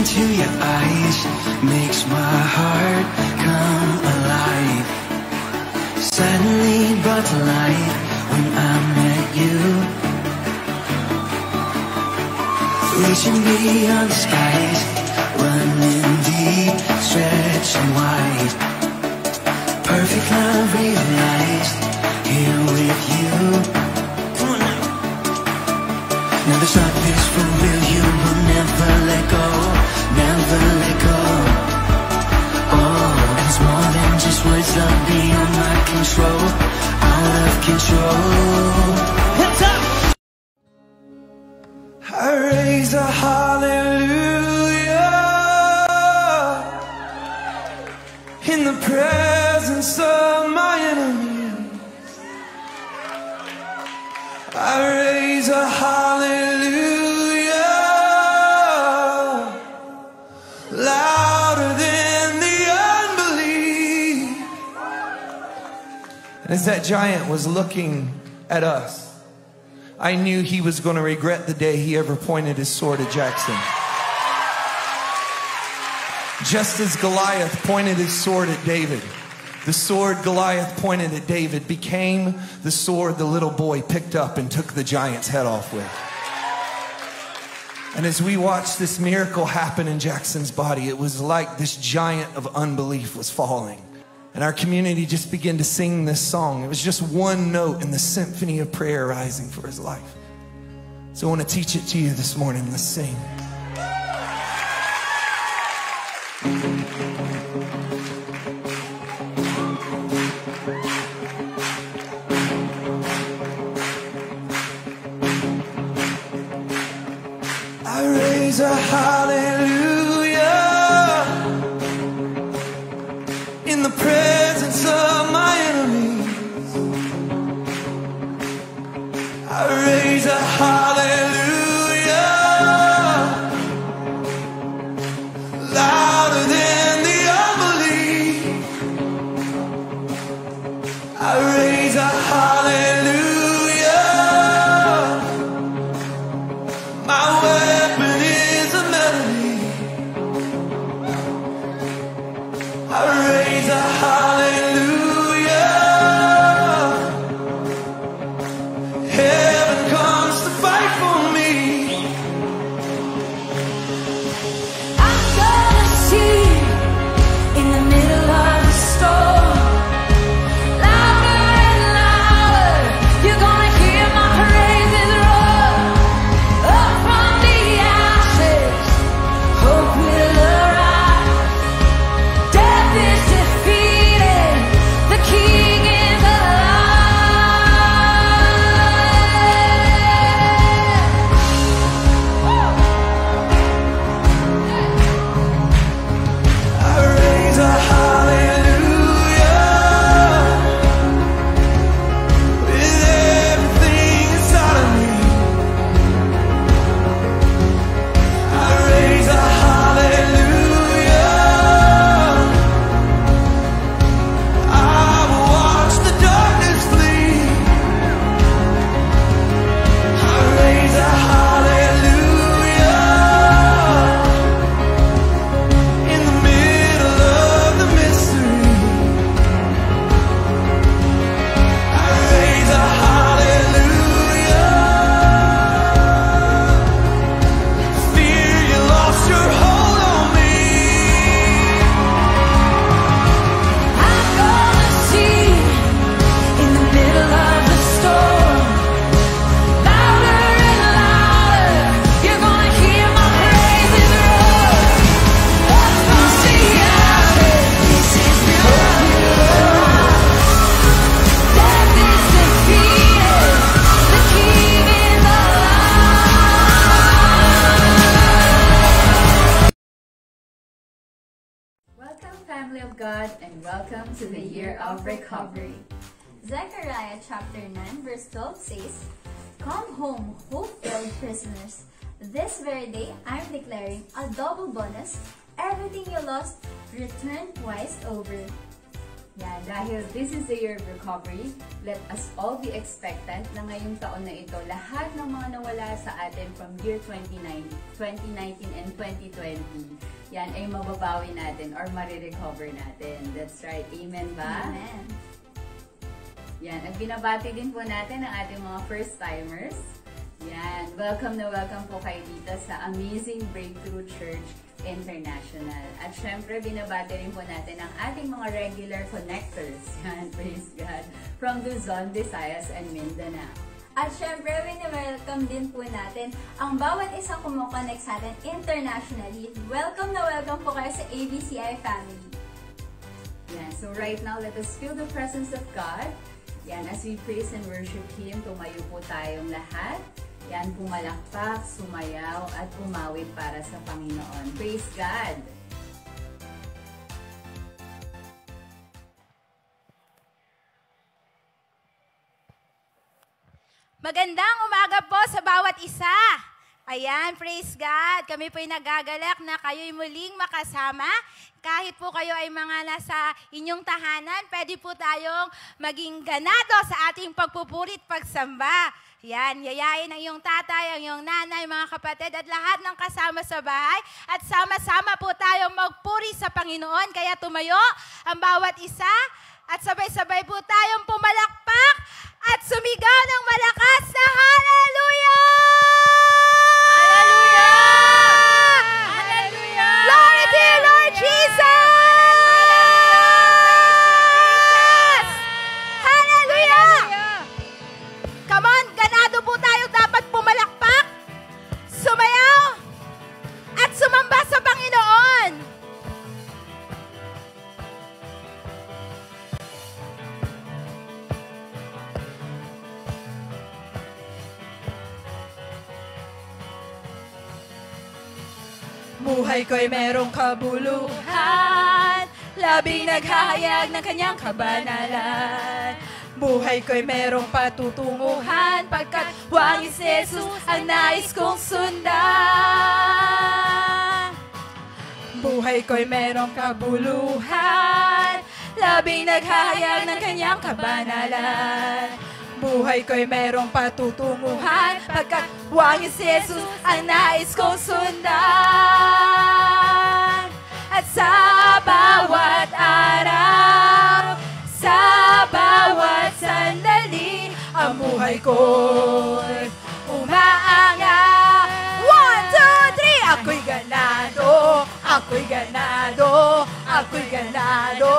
into your eyes makes my heart come alive. Suddenly brought to life when I met you. Reaching beyond the skies, running deep, stretching wide. Perfect love realized here with you. Come on now. Now this love is for real, you will never let go, never let go. Oh, it's more than just words, love beyond my control, out of control. Hands up! I raise a hallelujah in the presence of my enemies. I raise a hallelujah louder than the unbelief. As that giant was looking at us, I knew he was going to regret the day he ever pointed his sword at Jackson. Just as Goliath pointed his sword at David, the sword Goliath pointed at David became the sword the little boy picked up and took the giant's head off with. And as we watched this miracle happen in Jackson's body, it was like this giant of unbelief was falling. And our community just began to sing this song. It was just one note in the symphony of prayer rising for his life. So I want to teach it to you this morning. Let's sing. I raise a hallelujah in the presence of my enemies. I raise a hallelujah louder than the unbelief. I raise a hallelujah. My weapon is a melody. I raise a hallelujah. Heaven comes to fight for me. I'm gonna see in the middle of the storm, louder and louder. You're gonna hear my praises roar up from the ashes. Hope will arise. Death is defeated. The King is I raise a hallelujah with everything inside of me. I raise a hallelujah. I will watch the darkness flee. I raise a hallelujah in the middle of the mystery. I raise a hallelujah. Fear you lost your hold on me. I'm gonna see in the middle of the storm, louder and louder. You're gonna hear my praises roar up from the ashes. This is the death is defeated. The King is alive. Welcome, family of God, and welcome to the Year of Recovery. Zechariah chapter 9 verse 12 says, "Come home, hope-filled prisoners. This very day I'm declaring a double bonus. Everything you lost, return twice over." Yan, dahil this is the Year of Recovery, let us all be expectant na ngayong taon na ito, lahat ng mga nawala sa atin from year 2019 and 2020, yan ay mababawi natin or marirecover natin. That's right. Amen ba? Amen. Yan, at binabati din po natin ang ating mga first-timers. Yan, welcome na welcome po kayo dito sa Amazing Breakthrough Church International. At syempre, binabati rin po natin ang ating mga regular connectors. Yan, praise God. From Luzon, Visayas, and Mindanao. At syempre, welcome din po natin ang bawat isang kumukonect sa atin internationally. Welcome na welcome po kayo sa ABCI family. Yan, so right now, let us feel the presence of God. Yan, as we praise and worship Him, tumayo po tayong lahat. Yan, pumalakpak, sumayaw, at pumawit para sa Panginoon. Praise God! Magandang umaga po sa bawat isa. Ayan, praise God. Kami po'y nagagalak na kayo'y muling makasama. Kahit po kayo ay mga nasa inyong tahanan, pwede po tayong maging ganado sa ating pagpupurit, pagsamba. Yan, yayain ang iyong tatay, ang iyong nanay, mga kapatid, at lahat ng kasama sa bahay. At sama-sama po tayong magpuri sa Panginoon. Kaya tumayo ang bawat isa at sabay-sabay po tayong pumalakpak at sumigaw ng malakas na Hallelujah! Hallelujah! Hallelujah! Glory to you, Lord Jesus! Hallelujah! Come on, ganado po tayo dapat pumalakpak, sumayaw, at sumamba sa Panginoon. Buhay ko'y merong kabuluhan, labing naghahayag ng kanyang kabanalan. Buhay ko'y merong patutunguhan, pagkat wangis ni Jesus ang nais kong sundan. Buhay ko'y merong kabuluhan, labing naghahayag ng kanyang kabanalan. Buhay ko'y merong patutunguhan, pagkat wangis si Jesus ang nais kong sundan. At sa bawat araw, sa bawat sandali, ang buhay ko'y umaangat. 1, 2, 3, ako'y ganado, ako'y ganado, ako'y ganado.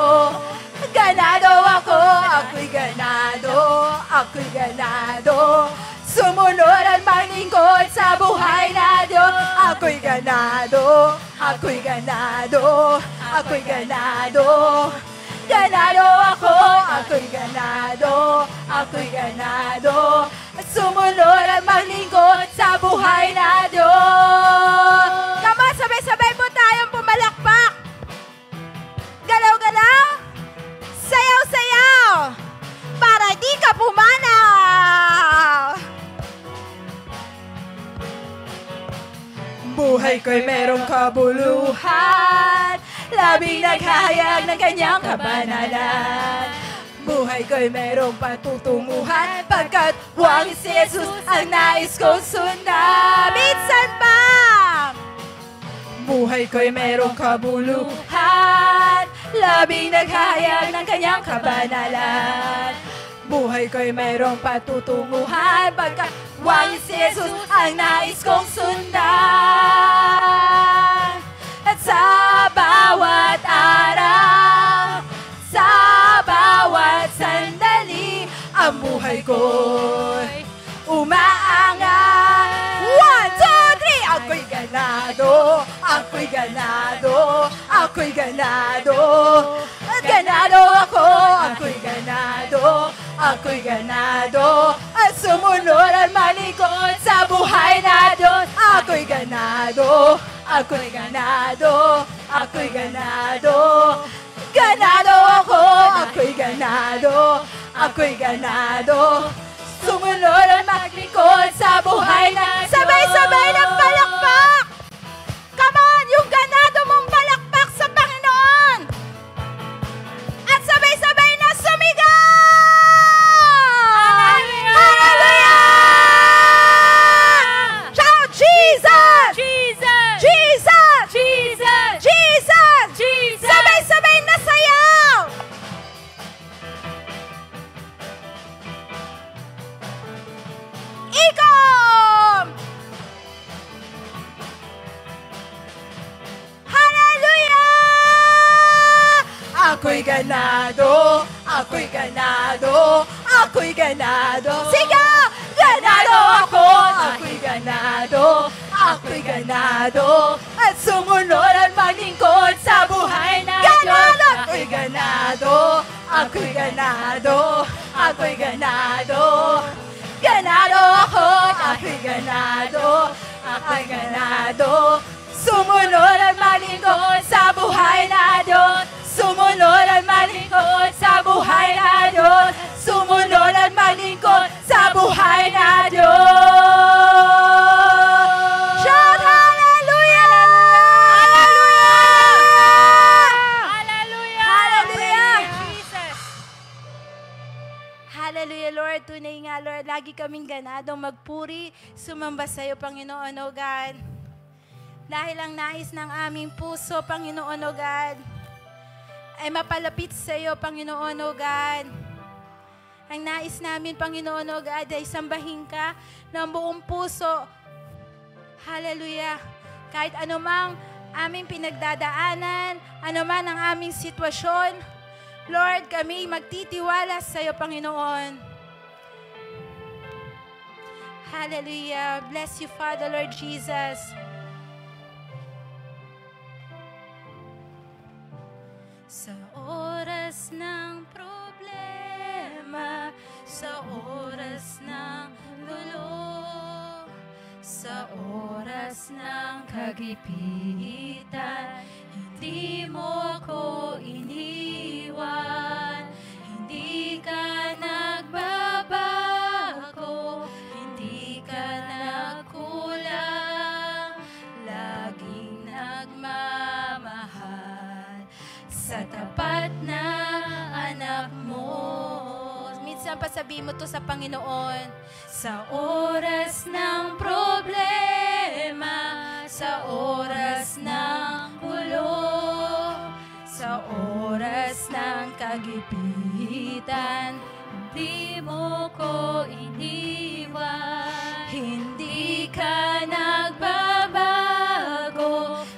Ganado ako, ako'y ganado, ako'y ganado. Sumunod at maglingkod sa buhay na Diyos. Ako'y ganado, ako'y ganado, ako'y ganado. Ganado ako, ako'y ganado, ako'y ganado. Sumunod at maglingkod sa buhay na Diyos. Come on, sabay-sabay po tayong pumalakpak. Galaw-galaw. Sayaw-sayaw! Para di ka pumanaw! Buhay ko'y merong kabuluhan, labing naghahayag ng kanyang kabanalan. Buhay ko'y merong patutunguhan, pagkat wangis si Jesus ang nais kong sundan. Minsan pa! Buhay ko'y merong kabuluhan, labing naghahayag ng kanyang kabanalan. Buhay ko'y merong patutunguhan, pagkat wangis si Jesus ang nais kong sundan. At sa bawat araw, sa bawat sandali, ang buhay ko'y umaangat. 1, 2, 3, ako'y ganado, ako'y ganado, ako'y ganado. Ganado ako, ako'y ganado, ako'y ganado. At sumunod at malikod sa buhay na Diyos. Ako'y ganado, ako'y ganado, ako'y ganado. Ganado ako, ako'y ganado, ako'y ganado. Sumunod at maglingkod sa buhay na Diyos. Sabay-sabay ng palakpak! Come on, yung ganado mong palakpak sa Panginoon! At sabay-sabay na sumigaw! Hallelujah! Shout, Jesus! Jesus! Jesus! Jesus! Jesus! Jesus! Sabay-sabay na sayaw! Ikom! Hallelujah! Ako'y ganado, ako'y ganado, ako'y ganado. Sigaw! Ganado ako, ako'y ganado, ako'y ganado. At sumunod at maglingkod sa buhay na Diyos. Ako'y ganado, ako'y ganado, ako'y ganado. Ganado ako, ako'y ganado, ako'y ganado. Sumunod at maglingkod sa buhay na Diyos. Sumunod at maglingkod sa buhay na Diyos. Sumunod at maglingkod sa buhay na Diyos. Lord, tunay nga, Lord, lagi kaming ganadong magpuri, sumamba sa iyo, Panginoon, O God. Dahil ang nais ng aming puso, Panginoon, O God, ay mapalapit sa iyo, Panginoon, O God. Ang nais namin, Panginoon, O God, ay sambahin ka ng buong puso. Hallelujah. Kahit anumang aming pinagdadaanan, anuman ang aming sitwasyon, Lord, kami magtitiwala sa iyo, Panginoon. Hallelujah. Bless you, Father, Lord Jesus. Sa oras ng problema, sa oras ng gulo, sa oras ng kagipitan, hindi mo ko iniwan, hindi ka nagbabago, hindi ka nagkulang, laging nagmamahal sa tapat na anak mo. Minsan pa sabihin mo to sa Panginoon. Sa oras ng problema, sa oras ng gulo, sa oras ng kagipitan, hindi mo ko iniwan, hindi ka nagbabago,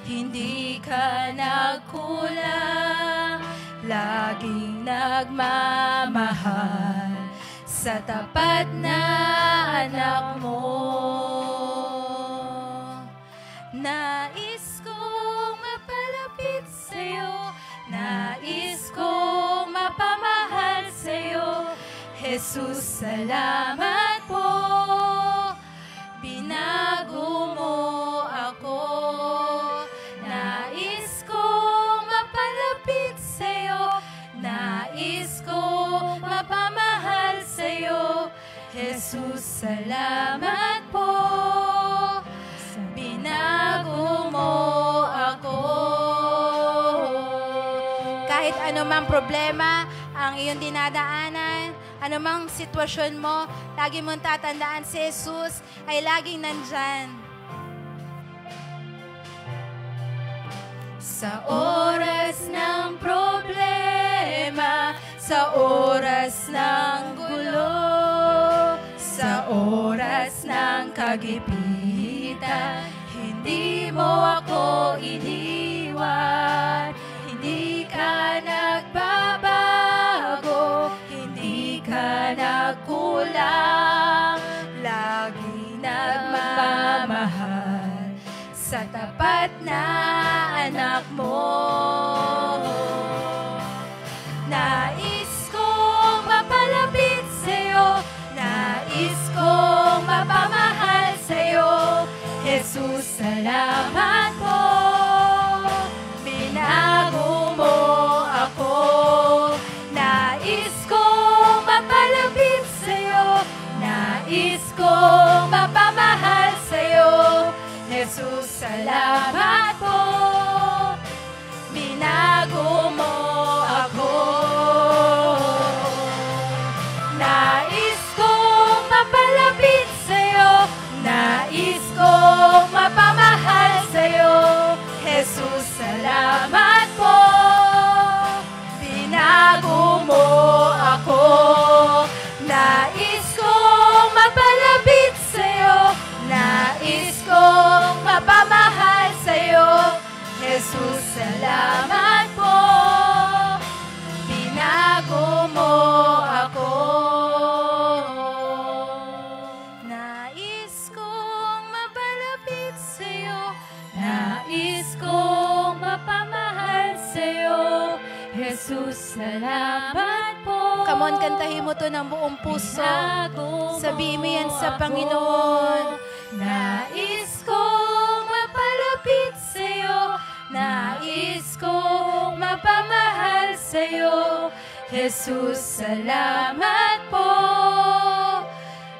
hindi ka nagkulang, laging nagmamahal sa tapat na anak mo. Nais kong mapalapit sa'yo, nais kong mapamahal sa'yo, Jesus, salamat po. Binago mo ako. Nais kong mapalapit sa'yo, nais kong mapamahal sa'yo, Jesus, salamat po. Binago mo ako. Kahit anumang problema ang iyong dinadaanan, anumang sitwasyon mo, lagi mong tatandaan si Jesus ay laging nandyan. Sa oras ng problema, sa oras ng gulo, sa oras ng kagipitan, hindi mo ako iniwan, hindi ka nagbabago, hindi ka nagkulang, lagi nagmamahal sa tapat na anak mo. Nais kong mapalapit sa'yo, nais kong mapamahal sa'yo, Jesus, salamat po. Binago mo ako. Nais kong mapalapit sa'yo, nais kong mapamahal sa'yo, Jesus, salamat po. Binago mo ako. Nais kong mapalapit sa'yo, nais kong mapamahal sa'yo, Jesus, salamat po. Binago mo ako. Nais kong mapalapit sa'yo, nais kong mapamahal sa'yo, Jesus, salamat po. Binago mo ako. Nais kong mapalapit sa'yo, nais kong mapamahal sa'yo, Jesus, salamat po. Come on, kantahin mo to ng buong puso. Sabihin mo yan sa Panginoon. Nais kong mapalapit sa'yo, nais kong mapamahal sa'yo, Jesus, salamat po.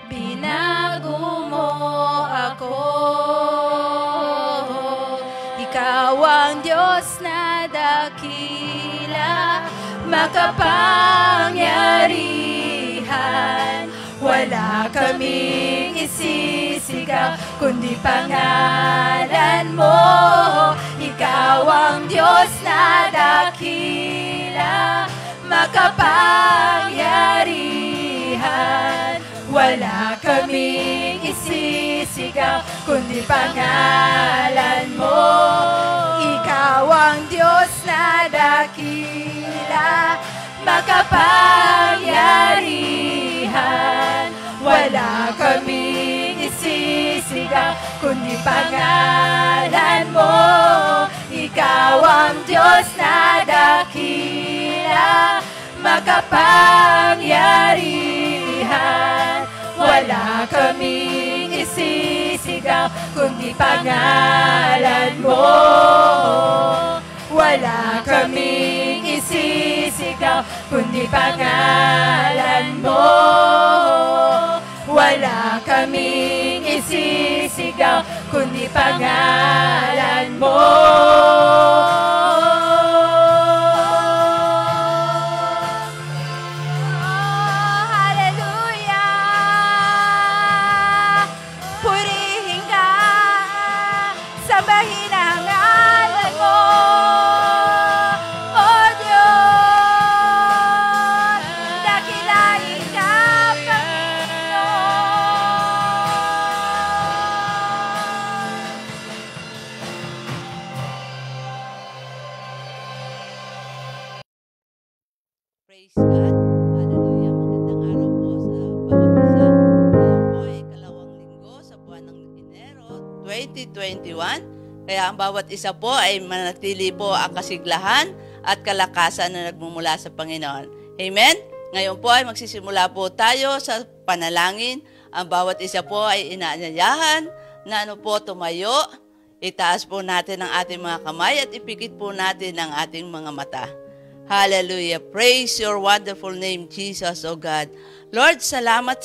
Binago mo ako. Ikaw ang Diyos na dakila, makapangyarihan, kaming isisigaw, kundi pangalan mo. Ikaw ang Diyos na dakila, makapangyarihan. Wala kaming isisigaw, kundi pangalan mo. Ikaw ang Diyos na dakila, makapangyarihan. Wala kaming isisigaw, kundi pangalan mo. Ikaw ang Diyos na dakila, makapangyarihan. Wala kaming isisigaw, kundi pangalan mo. Wala kaming isisigaw, kundi pangalan mo. Wala kaming isisigaw, kundi pangalan mo. Praise God. Hallelujah. Magandang araw po sa bawat isa. Ngayon po ay ikalawang linggo sa buwan ng Enero 2021. Kaya ang bawat isa po ay manatili po ang kasiglahan at kalakasan na nagmumula sa Panginoon. Amen? Ngayon po ay magsisimula po tayo sa panalangin. Ang bawat isa po ay inaanyayahan na tumayo. Itaas po natin ang ating mga kamay at ipikit po natin ang ating mga mata. Hallelujah. Praise your wonderful name, Jesus, O God. Lord, salamat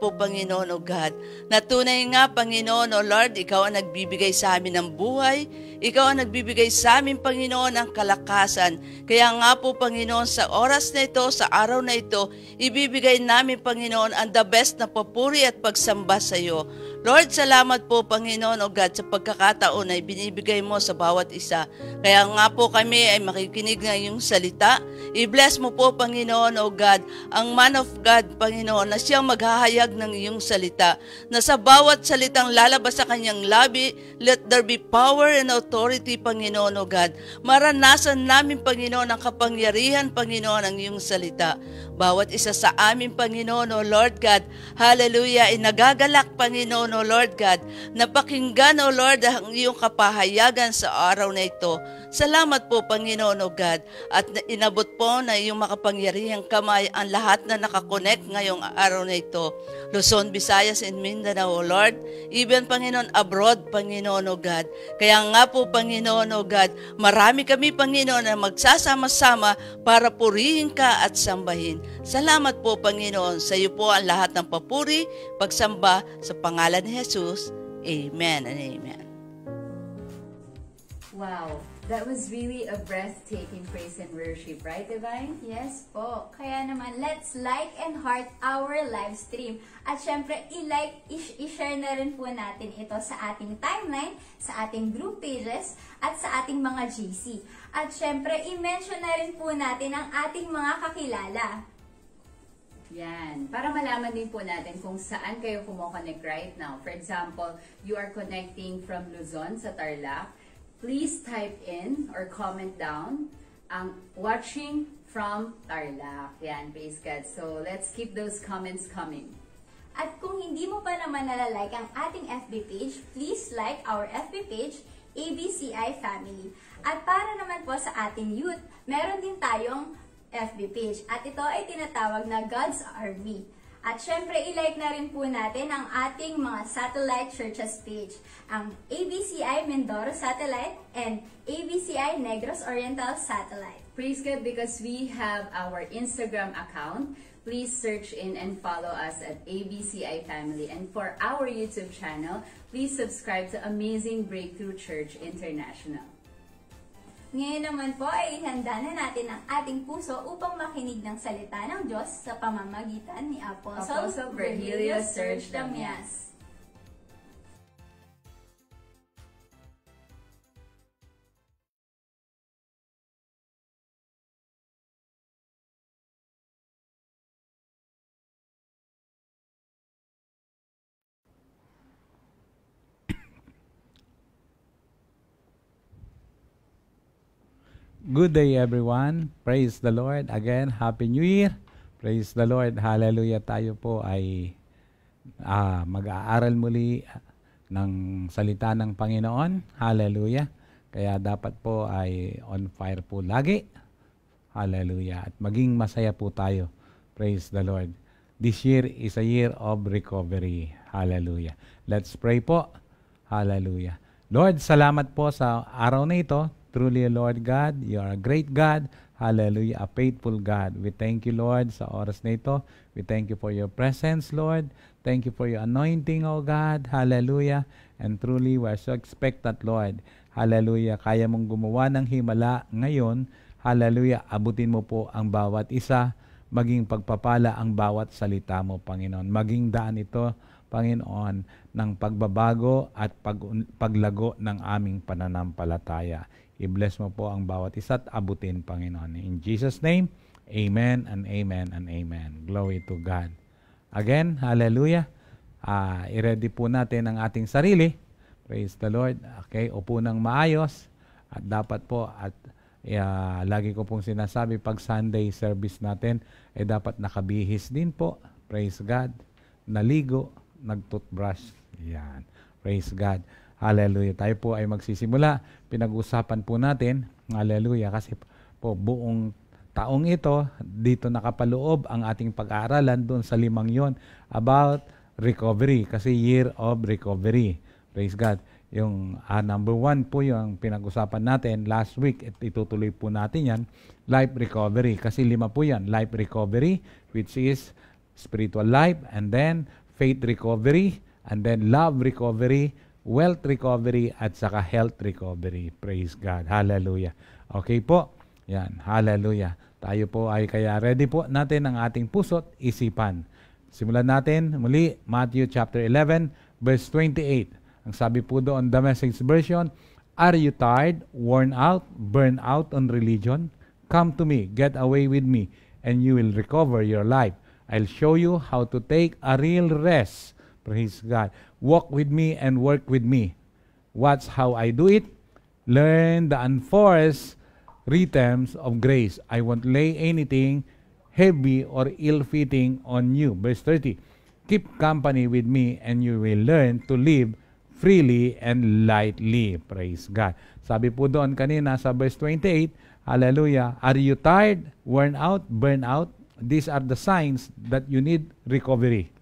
po, Panginoon, O God. Na tunay nga, Panginoon, O Lord, Ikaw ang nagbibigay sa amin ng buhay. Ikaw ang nagbibigay sa amin, Panginoon, ng kalakasan. Kaya nga po, Panginoon, sa oras na ito, sa araw na ito, ibibigay namin, Panginoon, ang the best na papuri at pagsamba sa iyo. Lord, salamat po, Panginoon, O God, sa pagkakataon na ibinibigay mo sa bawat isa. Kaya nga po kami ay makikinig ng iyong salita. I-bless mo po, Panginoon, O God, ang man of God, Panginoon, na siyang maghahayag ng iyong salita. Na sa bawat salitang lalabas sa kanyang labi, let there be power and authority, Panginoon, O God. Maranasan namin, Panginoon, ang kapangyarihan, Panginoon, ng iyong salita. Bawat isa sa amin, Panginoon, O Lord God, hallelujah, ay nagagalak, Panginoon, O Lord God, napakinggan, O Lord, ang iyong kapahayagan sa araw na ito. Salamat po, Panginoon, O God, at inabot po na iyong makapangyarihang kamay ang lahat na nakakonect ngayong araw na ito. Luzon, Visayas, and Mindanao, O Lord, even, Panginoon, abroad, Panginoon, O God. Kaya nga po, Panginoon, O God, marami kami, Panginoon, na magsasama-sama para purihin ka at sambahin. Salamat po, Panginoon, sa iyo po ang lahat ng papuri, pagsamba sa pangalan ni Jesus. Amen and amen. Wow, that was really a breathtaking praise and worship, right, Divine? Yes po. Kaya naman, let's like and heart our live stream. At syempre, i-share na rin po natin ito sa ating timeline, sa ating group pages, at sa ating mga GC. At syempre, i-mention na rin po natin ang ating mga kakilala. Yan. Para malaman din po natin kung saan kayo kumo-connect right now. For example, you are connecting from Luzon sa Tarlac. Please type in or comment down ang watching from Tarlac. Yan, praise God. So, let's keep those comments coming. At kung hindi mo pa naman nalalike ang ating FB page, please like our FB page, ABCI Family. At para naman po sa ating youth, meron din tayong FB page. At ito ay tinatawag na God's Army. At syempre, i-like na rin po natin ang ating mga satellite churches page. Ang ABCI Mindoro Satellite and ABCI Negros Oriental Satellite. Praise God, because we have our Instagram account. Please search in and follow us at ABCI Family. And for our YouTube channel, please subscribe to Amazing Breakthrough Church International. Ngayon naman po ay ihanda na natin ang ating puso upang makinig ng salita ng Diyos sa pamamagitan ni Apostle Virgilio Serge Damias. Good day everyone. Praise the Lord. Again, Happy New Year. Praise the Lord. Hallelujah. Tayo po ay mag-aaral muli ng salita ng Panginoon. Hallelujah. Kaya dapat po ay on fire po lagi. Hallelujah. At maging masaya po tayo. Praise the Lord. This year is a year of recovery. Hallelujah. Let's pray po. Hallelujah. Lord, salamat po sa araw na ito. Truly, Lord God, you are a great God. Hallelujah, a faithful God. We thank you, Lord, sa oras na ito. We thank you for your presence, Lord. Thank you for your anointing, O God. Hallelujah. And truly, we are so expectant, Lord. Hallelujah. Kaya mong gumawa ng himala ngayon. Hallelujah. Abutin mo po ang bawat isa. Maging pagpapala ang bawat salita mo, Panginoon. Maging daan ito, Panginoon, ng pagbabago at paglago ng aming pananampalataya. I-bless mo po ang bawat isa at abutin, Panginoon. In Jesus' name, amen and amen and amen. Glory to God. Again, hallelujah. I-ready po natin ang ating sarili. Praise the Lord. Okay, upo ng maayos. At dapat po, at lagi ko pong sinasabi, pag Sunday service natin, dapat nakabihis din po. Praise God. Naligo, nag-toothbrush. Yan. Praise God. Hallelujah. Tayo po ay magsisimula. Pinag-usapan po natin, hallelujah, kasi po buong taong ito, dito nakapaloob ang ating pag-aaralan doon sa 5 yon about recovery, kasi year of recovery. Praise God. Yung number 1 po yung pinag-usapan natin last week, at itutuloy po natin yan, life recovery, kasi 5 po yan. Life recovery, which is spiritual life, and then faith recovery, and then love recovery, wealth recovery, at saka health recovery. Praise God. Hallelujah. Okay po. Yan. Hallelujah. Tayo po ay kaya ready po natin ang ating puso't isipan. Simulan natin muli, Matthew chapter 11, verse 28. Ang sabi po doon, the Message version, are you tired, worn out, burned out on religion? Come to me, get away with me, and you will recover your life. I'll show you how to take a real rest. Praise God. Walk with me and work with me. Watch how I do it. Learn the unforced rhythms of grace. I won't lay anything heavy or ill-fitting on you. Verse 30. Keep company with me and you will learn to live freely and lightly. Praise God. Sabi po doon kanina sa verse 28, hallelujah, are you tired, worn out, burned out? These are the signs that you need recovery.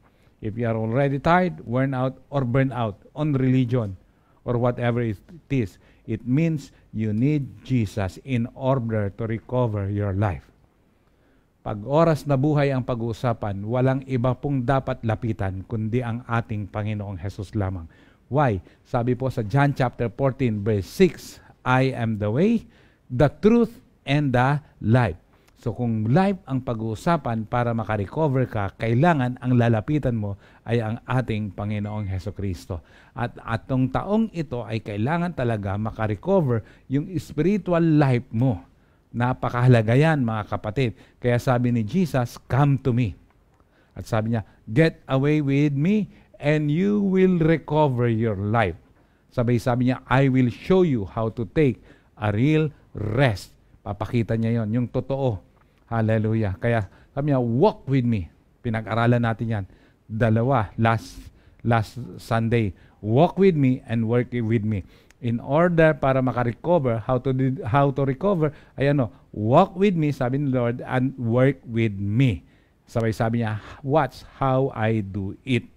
If you are already tired, worn out, or burned out on religion or whatever it is, it means you need Jesus in order to recover your life. Pag oras na buhay ang pag-uusapan, walang iba pong dapat lapitan kundi ang ating Panginoong Hesus lamang. Why? Sabi po sa John chapter 14 verse 6, I am the way, the truth, and the life. So kung life ang pag-uusapan para makarecover ka, kailangan ang lalapitan mo ay ang ating Panginoong Hesukristo. At atong taong ito ay kailangan talaga makarecover yung spiritual life mo. Napakahalaga yan, mga kapatid. Kaya sabi ni Jesus, come to me. At sabi niya, get away with me and you will recover your life. Sabi niya, I will show you how to take a real rest. Papakita niya yon, yung totoo. Hallelujah. Kaya sabi niya, walk with me. Pinag-aralan natin yan. 2, last Sunday. Walk with me and work with me. In order para makarecover, how to recover, ay walk with me, sabi ni Lord, and work with me. Sabi niya, watch how I do it.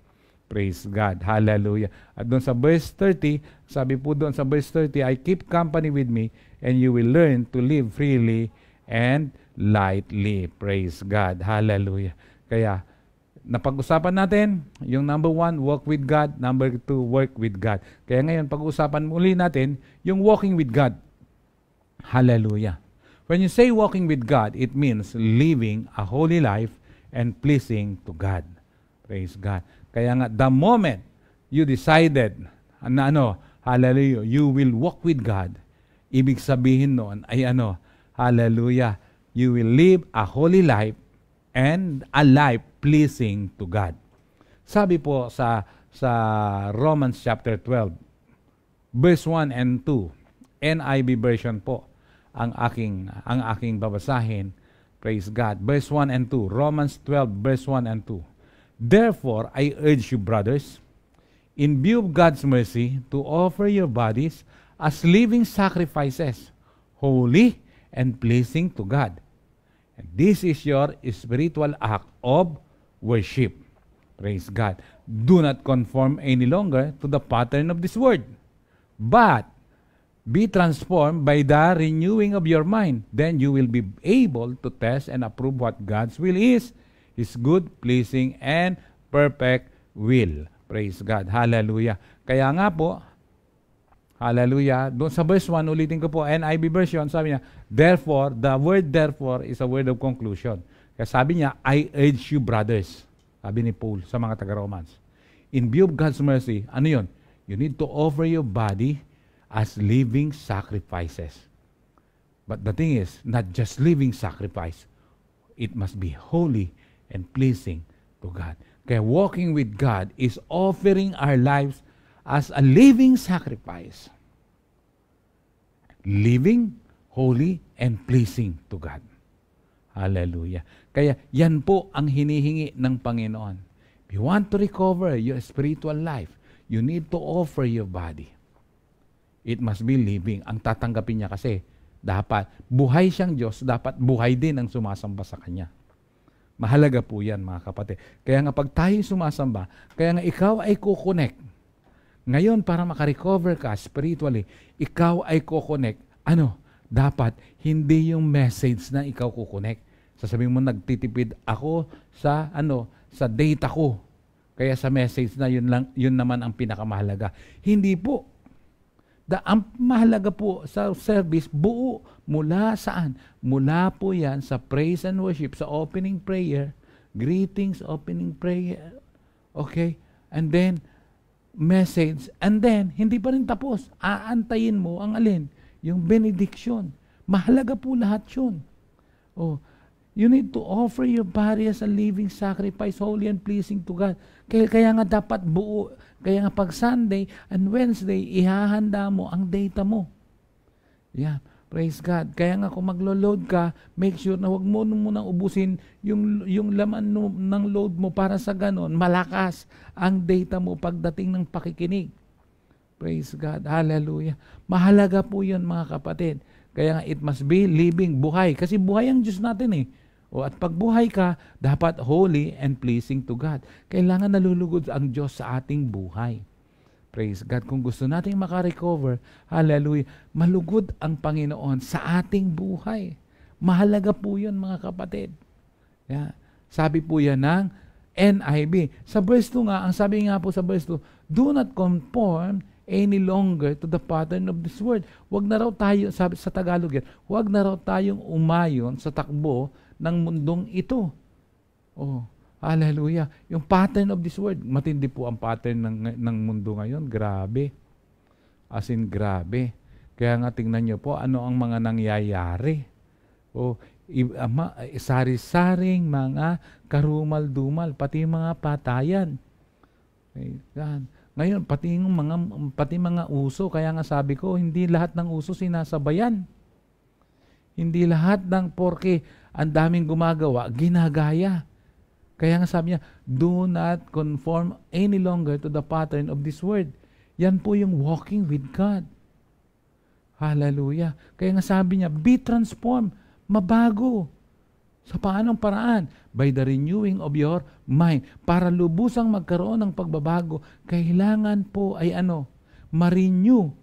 Praise God. Hallelujah. At doon sa verse 30, sabi po doon sa verse 30, I keep company with me and you will learn to live freely and lightly. Praise God. Hallelujah. Kaya, napag-usapan natin, yung number 1, walk with God. Number 2, work with God. Kaya ngayon, pag-usapan muli natin, yung walking with God. Hallelujah. When you say walking with God, it means living a holy life and pleasing to God. Praise God. Kaya nga, the moment you decided na hallelujah, you will walk with God, ibig sabihin noon ay hallelujah, you will live a holy life and a life pleasing to God. Sabi po sa Romans chapter 12, verse 1 and 2, NIV version po ang aking babasahin. Praise God. Verse 1 and 2. Romans 12, verse 1 and 2. Therefore, I urge you, brothers, in view of God's mercy, to offer your bodies as living sacrifices, holy and pleasing to God. And this is your spiritual act of worship. Praise God. Do not conform any longer to the pattern of this world, but be transformed by the renewing of your mind. Then you will be able to test and approve what God's will is, His good, pleasing, and perfect will. Praise God. Hallelujah. Kaya nga po, hallelujah, doon sa verse 1, ulitin ko po, NIV version, sabi niya, therefore, the word therefore is a word of conclusion. Kaya sabi niya, I urge you, brothers, sabi ni Paul sa mga taga-Romans, in view of God's mercy, ano yun? You need to offer your body as living sacrifices. But the thing is, not just living sacrifice. It must be holy and pleasing to God. Kaya walking with God is offering our lives as a living sacrifice. Living, holy, and pleasing to God. Hallelujah. Kaya yan po ang hinihingi ng Panginoon. If you want to recover your spiritual life, you need to offer your body. It must be living. Ang tatanggapin niya kasi, dapat buhay siyang Diyos, dapat buhay din ang sumasamba sa Kanya. Mahalaga po yan, mga kapatid. Kaya nga pag tayo sumasamba, kaya nga ikaw ay kukonect. Ngayon, para makarecover ka spiritually, ikaw ay kukonect. Dapat hindi yung message na ikaw kukonect. Sasabihin mo, nagtitipid ako sa data ko. Kaya sa message na yun naman ang pinakamahalaga. Hindi po. Ang mahalaga po sa service, buo. Mula saan? Mula po yan sa praise and worship, sa opening prayer, greetings, opening prayer, okay? And then, message. And then, hindi pa rin tapos. Aantayin mo ang alin? Yung benediction. Mahalaga po lahat yun. You need to offer your body as a living sacrifice, holy and pleasing to God. Kaya nga dapat buo. Kaya nga pag Sunday and Wednesday, ihahanda mo ang data mo. Yeah, praise God. Kaya nga kung maglo-load ka, make sure na huwag mo munang ubusin yung laman ng load mo para sa ganon, malakas ang data mo pagdating ng pakikinig. Praise God. Hallelujah. Mahalaga po yun, mga kapatid. Kaya nga it must be living, buhay. Kasi buhay ang Diyos natin eh. At pag buhay ka, dapat holy and pleasing to God. Kailangan nalulugod ang Diyos sa ating buhay. Praise God. Kung gusto nating makarecover, hallelujah, malugod ang Panginoon sa ating buhay. Mahalaga po yun, mga kapatid. Yeah. Sabi po yan ng NIV. Sa verse 2 nga, ang sabi nga po sa verse 2, do not conform any longer to the pattern of this world. Huwag na raw tayo, sabi sa Tagalog yan, huwag na raw tayong umayon sa takbo ng mundong ito. Hallelujah. Yung pattern of this world, matindi po ang pattern ng mundo ngayon. Grabe. As in, grabe. Kaya nga tingnan nyo po, ano ang mga nangyayari. Sari-saring mga karumal-dumal, pati mga patayan. Ngayon, pati mga uso, kaya nga sabi ko, hindi lahat ng uso sinasabayan. Hindi lahat ng porke ang daming gumagawa, ginagaya. Kaya nga sabi niya, do not conform any longer to the pattern of this world. Yan po yung walking with God. Hallelujah. Kaya nga sabi niya, be transformed, mabago. Sa paanong paraan? By the renewing of your mind. Para lubusang magkaroon ng pagbabago, kailangan po ay ma-renew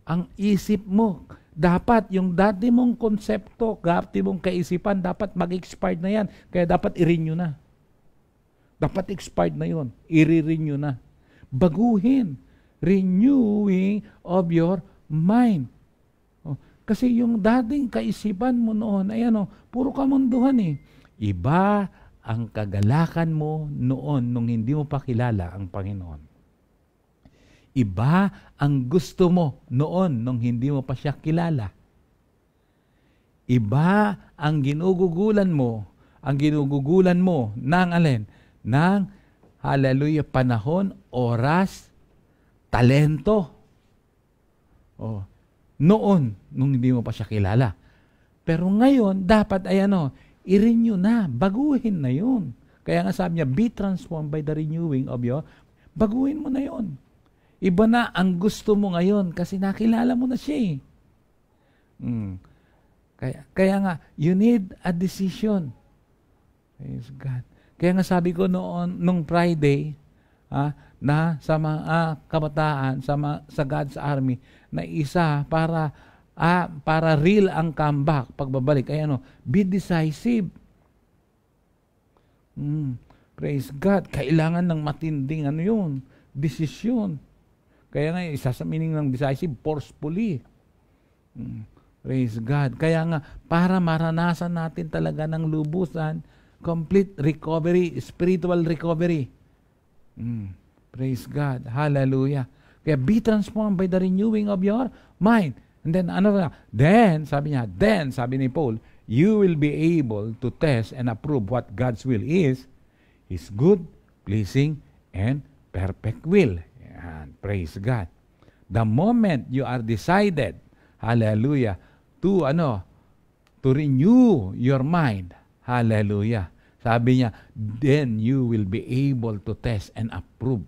ang isip mo. Dapat yung dati mong konsepto, dati mong kaisipan, dapat mag-expired na yan. Kaya dapat i-renew na. Dapat expired na yun. I-renew na. Baguhin. Renewing of your mind. Kasi yung dating kaisipan mo noon, ay ano, puro kamunduhan eh. Iba ang kagalakan mo noon nung hindi mo pa kilala ang Panginoon. Iba ang gusto mo noon nung hindi mo pa siya kilala. Iba ang ginugugulan mo ng alin? Ng, hallelujah, panahon, oras, talento. Oh, noon, nung hindi mo pa siya kilala. Pero ngayon, dapat ay ano, i-renew na, baguhin na yun. Kaya nga sabi niya, be transformed by the renewing of your, baguhin mo na yun. Iba na ang gusto mo ngayon kasi nakilala mo na siya eh. Kaya nga, you need a decision. Praise God. Kaya nga sabi ko noon, nung Friday, na sa mga kabataan, sa God's Army, na isa para real ang comeback, pagbabalik. Ay ano, be decisive. Praise God. Kailangan ng matinding ano yun, desisyon. Kaya nga, isa sa meaning ng decisive, forcefully. Praise God. Kaya nga, para maranasan natin talaga ng lubusan, complete recovery, spiritual recovery. Praise God. Hallelujah. Kaya be transformed by the renewing of your mind. And then, sabi ni Paul, you will be able to test and approve what God's will is, His good, pleasing, and perfect will. Yan. Praise God. The moment you are decided, hallelujah, to renew your mind, hallelujah, sabi niya, then you will be able to test and approve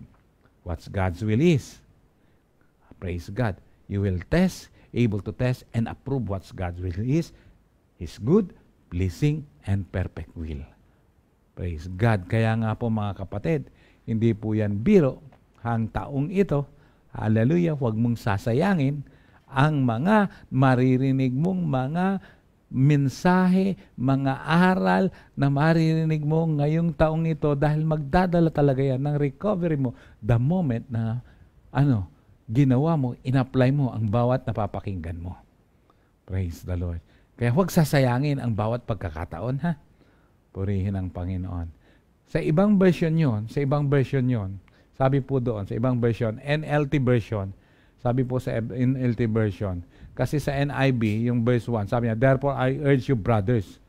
what God's will is. Praise God. You will able to test and approve what God's will is, His good, pleasing, and perfect will. Praise God. Kaya nga po mga kapatid, hindi po yan biro. Ang taong ito, hallelujah, huwag mong sasayangin ang mga maririnig mong mga mensahe, mga aral na maririnig mo ngayong taong ito dahil magdadala talaga yan ng recovery mo the moment na ginawa mo, in-apply mo ang bawat napapakinggan mo. Praise the Lord. Kaya huwag sasayangin ang bawat pagkakataon, ha? Purihin ang Panginoon. Sa ibang version yon, sabi po doon, sa ibang version, NLT version, sabi po sa NLT version, kasi sa NIV, yung verse 1, sabi niya, therefore I urge you, brothers.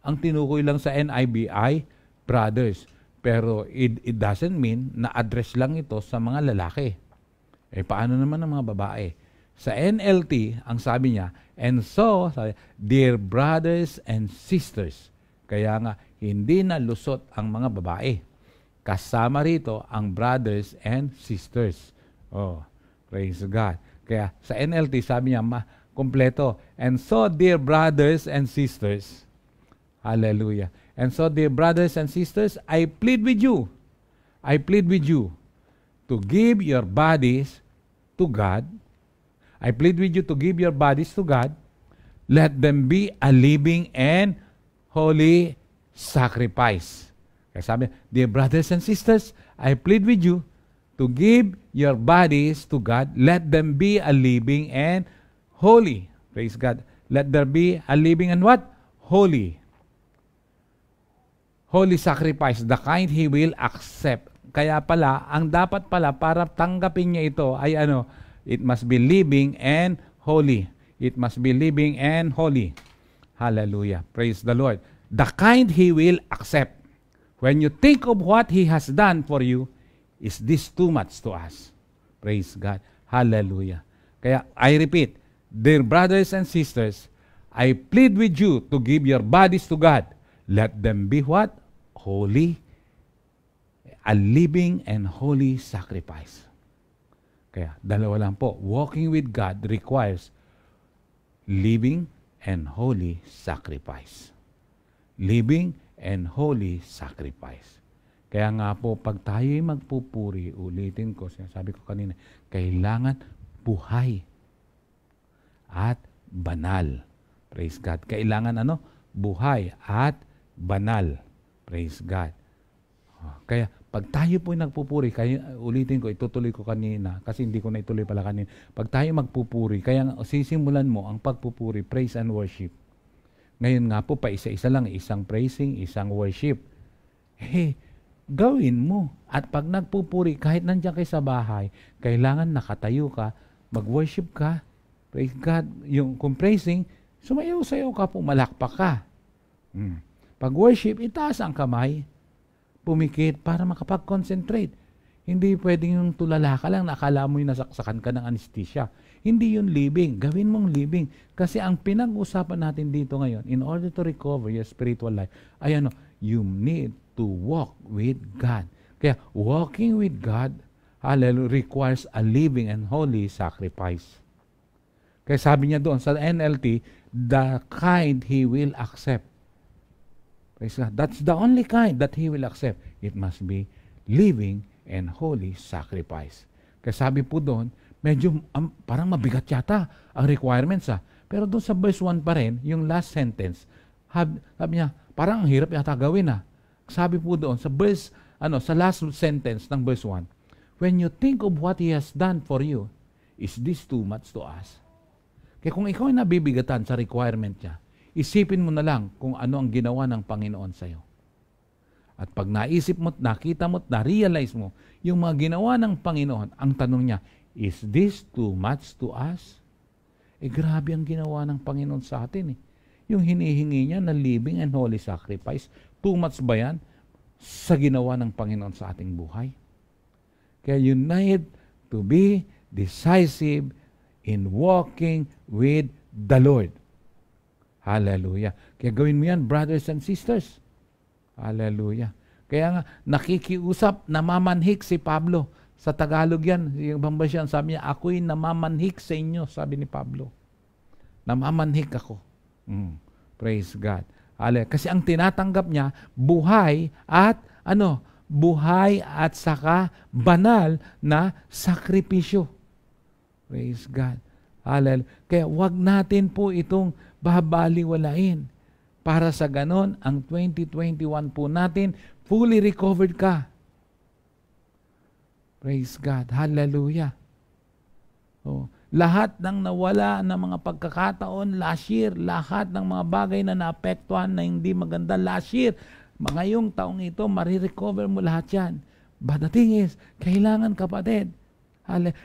Ang tinukoy lang sa NIV ay brothers. Pero it doesn't mean na address lang ito sa mga lalaki. Paano naman ang mga babae? Sa NLT, ang sabi niya, and so, dear brothers and sisters. Kaya nga, hindi na lusot ang mga babae. Kasama rito ang brothers and sisters. Oh, praise God. Kaya sa NLT, sabi niya, kompleto. And so, dear brothers and sisters, hallelujah. And so, dear brothers and sisters, I plead with you to give your bodies to God. I plead with you to give your bodies to God. Let them be a living and holy sacrifice. Kaya sabi, dear brothers and sisters, I plead with you to give your bodies to God. Let them be a living and holy. Praise God. Let there be a living and what? Holy. Holy sacrifice, the kind He will accept. Kaya pala, ang dapat pala para tanggapin niya ito ay it must be living and holy. It must be living and holy. Hallelujah. Praise the Lord. The kind He will accept. When you think of what He has done for you, is this too much to us? Praise God. Hallelujah. Kaya, I repeat, dear brothers and sisters, I plead with you to give your bodies to God. Let them be what? Holy. A living and holy sacrifice. Kaya, dalawa lang po. Walking with God requires living and holy sacrifice. Living and holy sacrifice. Kaya nga po, pag tayo'y magpupuri, ulitin ko, sabi ko kanina, kailangan buhay at banal. Praise God. Kailangan buhay at banal. Praise God. Kaya, Pag tayo po nagpupuri, kaya ulitin ko, itutuloy ko kanina, kasi hindi ko na ituloy pala kanina. Pag tayo magpupuri, kaya sisimulan mo ang pagpupuri, praise and worship. Ngayon nga po, pa isa-isa lang, isang praising, isang worship. Gawin mo. At pag nagpupuri, kahit nandiyan kayo sa bahay, kailangan nakatayo ka, mag-worship ka, praise God. Kung praising, sumayaw-sayaw ka po, malakpak ka. Pag worship, itaas ang kamay, pumikit para makapag-concentrate. Hindi pwedeng yung tulala ka lang, nakala mo yung nasaksakan ka ng anesthesia. Hindi yun living. Gawin mong living. Kasi ang pinag-usapan natin dito ngayon, in order to recover your spiritual life, ay you need to walk with God. Kaya walking with God, hallelujah, requires a living and holy sacrifice. Kaya sabi niya doon sa NLT, the kind He will accept. That's the only kind that He will accept. It must be living and holy sacrifice. Kaya sabi po doon, medyo parang mabigat yata ang requirements. Pero doon sa verse 1 pa rin, yung last sentence, sabi niya, parang ang hirap yata gawin. Sabi po doon sa verse, sa last sentence ng verse 1, when you think of what He has done for you, is this too much to ask? Kaya kung ikaw ay nabibigatan sa requirement niya, isipin mo na lang kung ano ang ginawa ng Panginoon sa iyo. At pag naisip mo, nakita mo, na-realize mo, yung mga ginawa ng Panginoon, ang tanong niya, is this too much to us? Grabe ang ginawa ng Panginoon sa atin. Yung hinihingi niya na living and holy sacrifice, too much ba yan sa ginawa ng Panginoon sa ating buhay? Kaya you need to be decisive in walking with the Lord. Hallelujah. Kaya gawin mo yan, brothers and sisters. Hallelujah. Kaya nga, nakikiusap, namamanhik si Pablo. Sa Tagalog yan, yung bambasyan, sabi niya, ako'y namamanhik sa inyo, sabi ni Pablo. Namamanhik ako. Praise God. Hallelujah. Kasi ang tinatanggap niya, buhay at buhay at saka banal na sakripisyo. Praise God. Hallelujah. Kaya wag natin po itong babaliwalain. Para sa ganon, ang 2021 po natin, fully recovered ka. Praise God. Hallelujah. Lahat ng nawala ng mga pagkakataon last year, lahat ng mga bagay na naapektuhan na hindi maganda last year, ngayong taong ito, marirecover mo lahat yan. But the thing is, kailangan kapatid,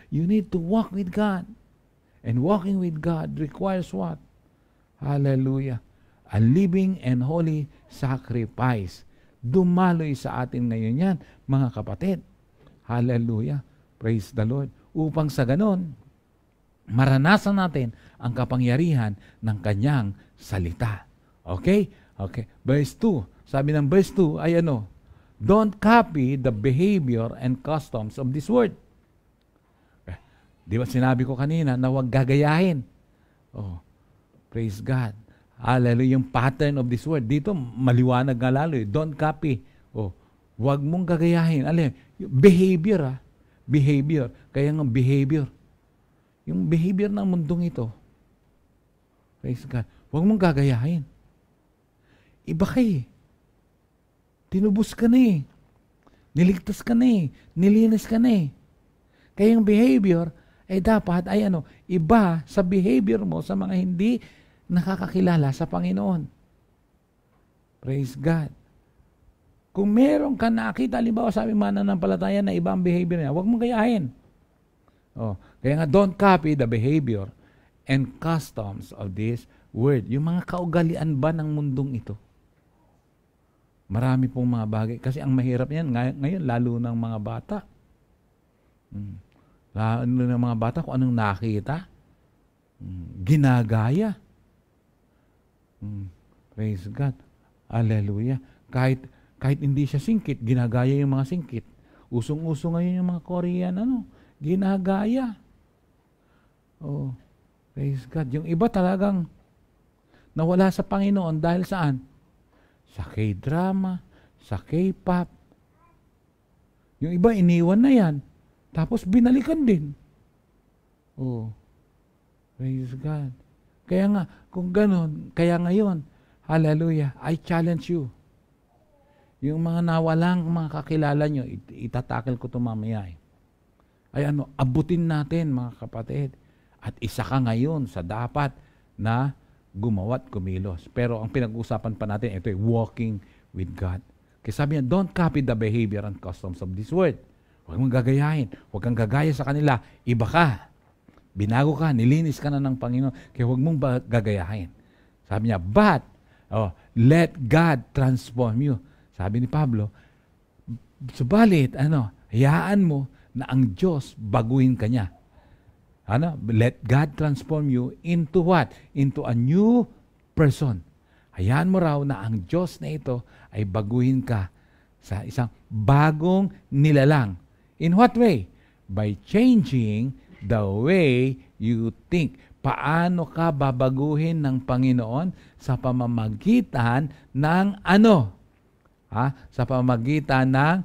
you need to walk with God. And walking with God requires what? Hallelujah. A living and holy sacrifice. Dumaloy sa atin ngayon yan, mga kapatid. Hallelujah. Praise the Lord. Upang sa ganon, maranasan natin ang kapangyarihan ng kanyang salita. Okay? Okay. Verse 2. Sabi ng verse 2 ay don't copy the behavior and customs of this world. Di ba sinabi ko kanina na huwag gagayahin? Praise God. Hallelujah. Yung pattern of this word. Dito, maliwanag nga lalo. Don't copy. Huwag mong gagayahin. Behavior. Behavior. Kaya nga behavior. Yung behavior ng mundong ito. Praise God. Huwag mong gagayahin. Iba ka Tinubos ka na Niligtas ka na Nilinis ka na Kaya yung behavior, dapat ay iba sa behavior mo sa mga hindi nakakakilala sa Panginoon. Praise God. Kung meron ka nakita, halimbawa sabi mananampalataya na ibang behavior niya, huwag mong gayahin. Kaya nga, don't copy the behavior and customs of this world. Yung mga kaugalian ba ng mundong ito? Marami pong mga bagay. Kasi ang mahirap yan, ngayon, lalo ng mga bata. Lalo ng mga bata, kung anong nakita, ginagaya. Praise God. Hallelujah. Kahit hindi siya singkit, ginagaya yung mga singkit. Usong-uso ngayon yung mga Korean, ginagaya. Praise God. Yung iba talagang nawala sa Panginoon dahil saan? Sa K-drama, sa K-pop. Yung iba iniwan na yan. Tapos binalikan din. Praise God. Kaya nga, kung ganon, kaya ngayon, hallelujah, I challenge you. Yung mga nawalang mga kakilala nyo, itatakil ko ito mamaya. Ay abutin natin mga kapatid. At isa ka ngayon sa dapat na gumawa't kumilos. Pero ang pinag-usapan pa natin, ito ay walking with God. Kaya sabi niya, don't copy the behavior and customs of this world. Huwag mong gagayahin. Huwag kang gagaya sa kanila. Iba ka. Binago ka. Nilinis ka na ng Panginoon. Kaya huwag mong gagayahin. Sabi niya, but, let God transform you. Sabi ni Pablo, subalit, hayaan mo na ang Diyos baguhin ka niya. Let God transform you into what? Into a new person. Hayaan mo raw na ang Diyos na ito ay baguhin ka sa isang bagong nilalang. In what way? By changing the way you think. Paano ka babaguhin ng Panginoon? Sa pamamagitan ng ano? Sa pamamagitan ng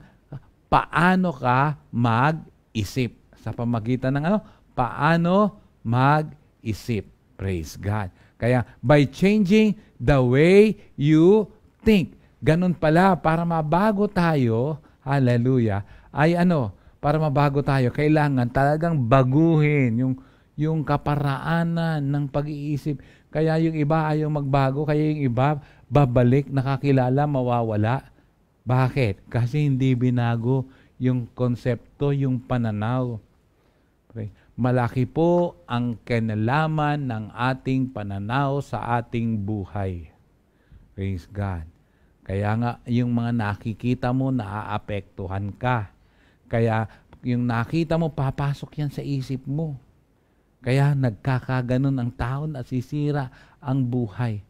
paano ka mag-isip. Sa pamamagitan ng ano? Paano mag-isip. Praise God. Kaya, by changing the way you think. Ganun pala, para mabago tayo, hallelujah, ay para mabago tayo, kailangan talagang baguhin yung kaparaanan ng pag-iisip. Kaya yung iba ayaw magbago, kaya yung iba babalik, nakakilala, mawawala. Bakit? Kasi hindi binago yung konsepto, yung pananaw. Okay. Malaki po ang kinalaman ng ating pananaw sa ating buhay. Praise God. Kaya nga, yung mga nakikita mo, naaapektuhan ka. Kaya, yung nakita mo, papasok yan sa isip mo. Kaya, nagkakaganon ang tao at sisira ang buhay.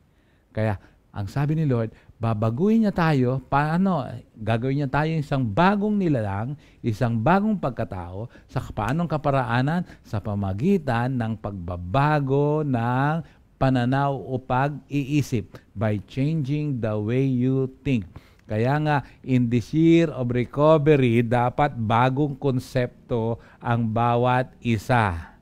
Kaya, ang sabi ni Lord, babaguhin niya tayo, paano? Gagawin niya tayo isang bagong nilalang, isang bagong pagkatao, sa paanong kaparaanan? Sa pamagitan ng pagbabago ng pananaw o pag-iisip by changing the way you think. Kaya nga, in this year of recovery, dapat bagong konsepto ang bawat isa.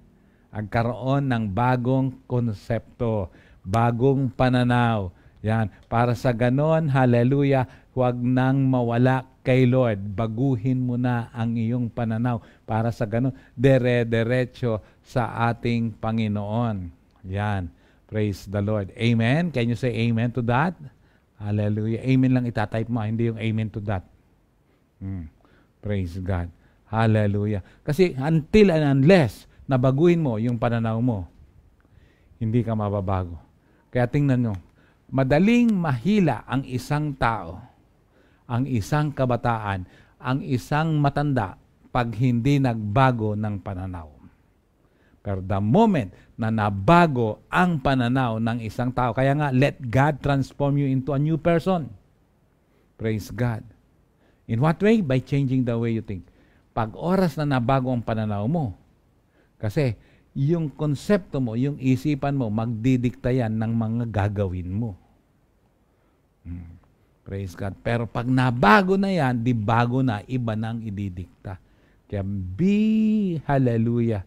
Agkaroon ng bagong konsepto, bagong pananaw. Yan, para sa ganon, hallelujah, huwag nang mawala kay Lord. Baguhin mo na ang iyong pananaw para sa ganon, dire-diretso sa ating Panginoon. Yan, praise the Lord. Amen? Can you say amen to that? Hallelujah. Amen lang itatype mo, hindi yung amen to that. Praise God. Hallelujah. Kasi until and unless na baguhin mo yung pananaw mo, hindi ka mababago. Kaya tingnan nyo, madaling mahila ang isang tao, ang isang kabataan, ang isang matanda pag hindi nagbago ng pananaw. Pero the moment na nabago ang pananaw ng isang tao, kaya nga, let God transform you into a new person. Praise God. In what way? By changing the way you think. Pag oras na nabago ang pananaw mo, kasi yung konsepto mo, yung isipan mo, magdidikta yan ng mga gagawin mo. Praise God. Pero pag nabago na yan, di bago na, iba nang ididikta. Kaya be, hallelujah,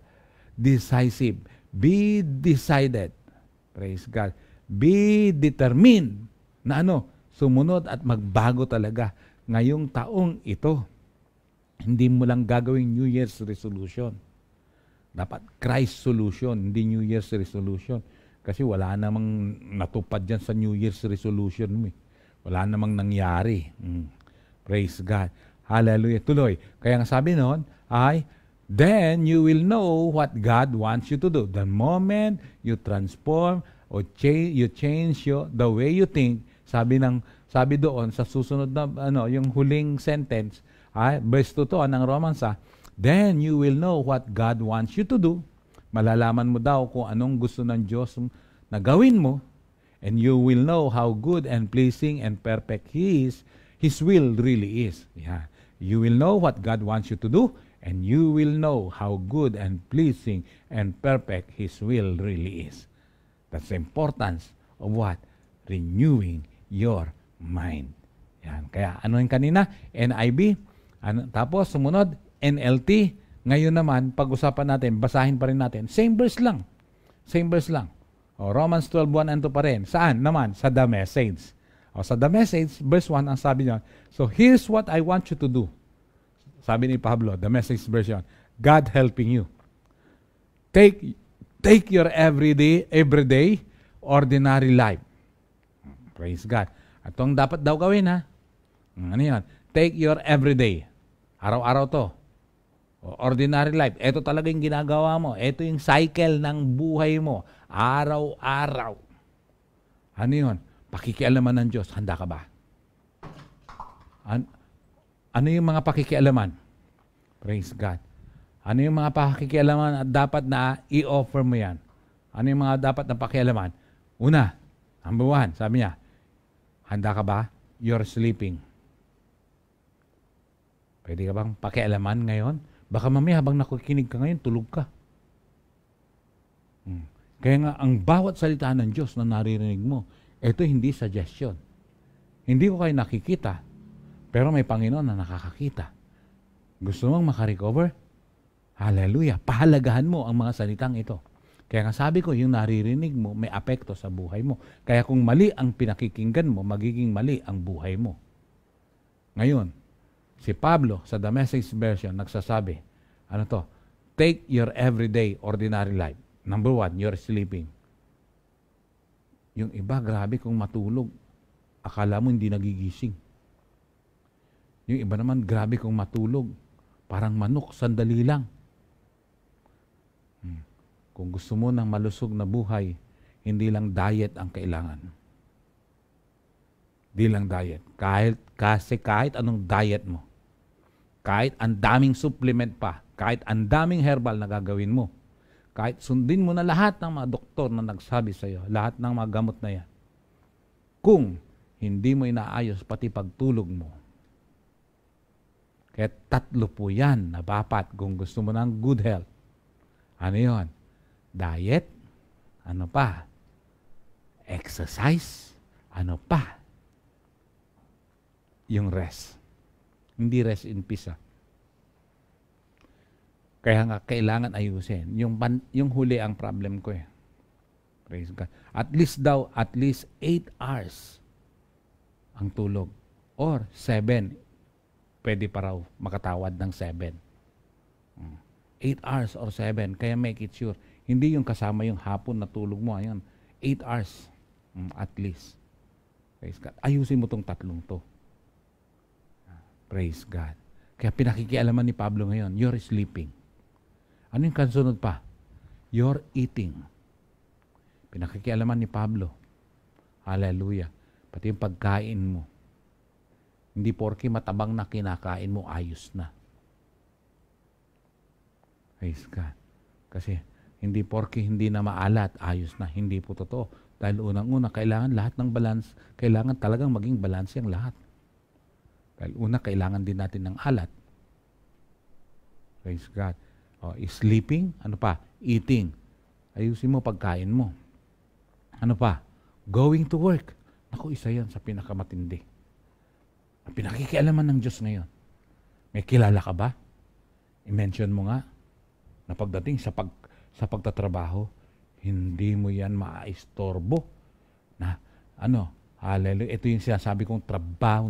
decisive. Be decided. Praise God. Be determined na sumunod at magbago talaga ngayong taong ito. Hindi mo lang gagawing New Year's resolution. Dapat Christ solution, hindi New Year's resolution. Kasi wala namang natupad dyan sa New Year's resolution mo. Wala namang nangyari. Praise God. Hallelujah. Tuloy. Kaya nga sabi noon ay, then you will know what God wants you to do. The moment you transform or you change the way you think, sabi doon sa susunod na yung huling sentence, verse 2 ng Romans, then you will know what God wants you to do. Malalaman mo daw kung anong gusto ng Diyos na gawin mo, and you will know how good and pleasing and perfect His will really is. Yeah. You will know what God wants you to do, and you will know how good and pleasing and perfect His will really is. That's the importance of what? Renewing your mind. Yan. Kaya ano yung kanina? NIV. Tapos sumunod, NLT. Ngayon naman, pag-usapan natin, basahin pa rin natin. Same verse lang. Same verse lang. Romans 12:1 and 2 pa rin. Saan naman? Sa The Message. O, sa The Message, verse 1, ang sabi niya, so here's what I want you to do. Sabi ni Pablo, The Message version, God helping you. Take your everyday, ordinary life. Praise God. At ang dapat daw gawin, ha? Ano yan? Take your everyday. Araw-araw to. Ordinary life. Ito talaga yung ginagawa mo. Ito yung cycle ng buhay mo. Araw-araw. Ano yun? Pakikialaman ng Diyos. Handa ka ba? Ano yung mga pakikialaman? Praise God. Ano yung mga pakikialaman at dapat na i-offer mo yan? Ano yung mga dapat na pakialaman? Una, number 1, sabi niya, handa ka ba? You're sleeping. Pwede ka bang pakialaman ngayon? Baka mamaya habang nakikinig ka ngayon, tulog ka. Kaya nga, ang bawat salita ng Diyos na naririnig mo, ito hindi suggestion. Hindi ko kayo nakikita, pero may Panginoon na nakakakita. Gusto mong makarecover? Hallelujah. Pahalagahan mo ang mga salitang ito. Kaya nga sabi ko, yung naririnig mo, may apekto sa buhay mo. Kaya kung mali ang pinakikinggan mo, magiging mali ang buhay mo. Ngayon, si Pablo sa The Message version nagsasabi, ano to? Take your everyday, ordinary life. Number 1, you're sleeping. Yung iba, grabe kung matulog. Akala mo hindi nagigising. Yung iba naman, grabe kung matulog. Parang manok, sandali lang. Kung gusto mo ng malusog na buhay, hindi lang diet ang kailangan. Hindi lang diet. Kahit anong diet mo, kahit ang daming supplement pa, kahit ang daming herbal na gagawin mo, kahit sundin mo na lahat ng mga doktor na nagsabi sa iyo, lahat ng mga gamot na yan, kung hindi mo inaayos pati pagtulog mo, kaya 3 po yan na dapat kung gusto mo ng good health. Ano yun? Diet, ano pa? Exercise, ano pa? Yung rest. Hindi rest in peace. Kaya nga, kailangan ayusin. Yung huli ang problem ko eh. Praise God. At least 8 hours ang tulog. Or 7. Pwede pa raw makatawad ng 7. 8 hours or 7. Kaya make it sure. Hindi yung kasama yung hapon na tulog mo. Ayun, 8 hours at least. Praise God. Ayusin mo tong 3 to. Praise God. Kaya pinakikialaman ni Pablo ngayon, you're sleeping. Ano yung kasunod pa? You're eating. Pinakikialaman ni Pablo. Hallelujah. Pati yung pagkain mo. Hindi porke matabang na kinakain mo, ayos na. Praise God. Kasi hindi porke hindi na maalat, ayos na. Hindi po totoo. Dahil unang-una, kailangan lahat ng balance, kailangan talagang maging balance yung lahat. Dahil una, kailangan din natin ng alat. Praise God. Sleeping, ano pa? Eating. Ayusin mo pagkain mo. Ano pa? Going to work. Naku, isa yan sa pinakamatindi. Pinakikialaman ng Diyos ngayon. May kilala ka ba? I-mention mo nga na pagdating sa pagtatrabaho, hindi mo yan maaistorbo. Na, hallelujah, ito yung sinasabi kong trabaho,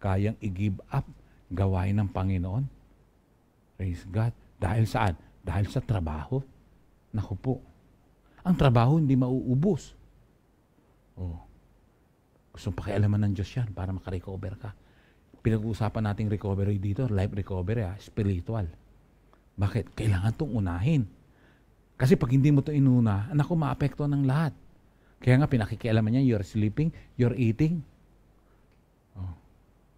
kayang i-give up, gawain ng Panginoon. Praise God. Dahil saan? Dahil sa trabaho. Naku po. Ang trabaho hindi mauubos. Gusto pakialaman ng Diyos yan para makarecover ka. Pinag-uusapan nating recovery dito, life recovery, spiritual. Bakit? Kailangan itong unahin. Kasi pag hindi mo ito inuna, maapekto ng lahat. Kaya nga pinakikialaman niya, you're sleeping, you're eating.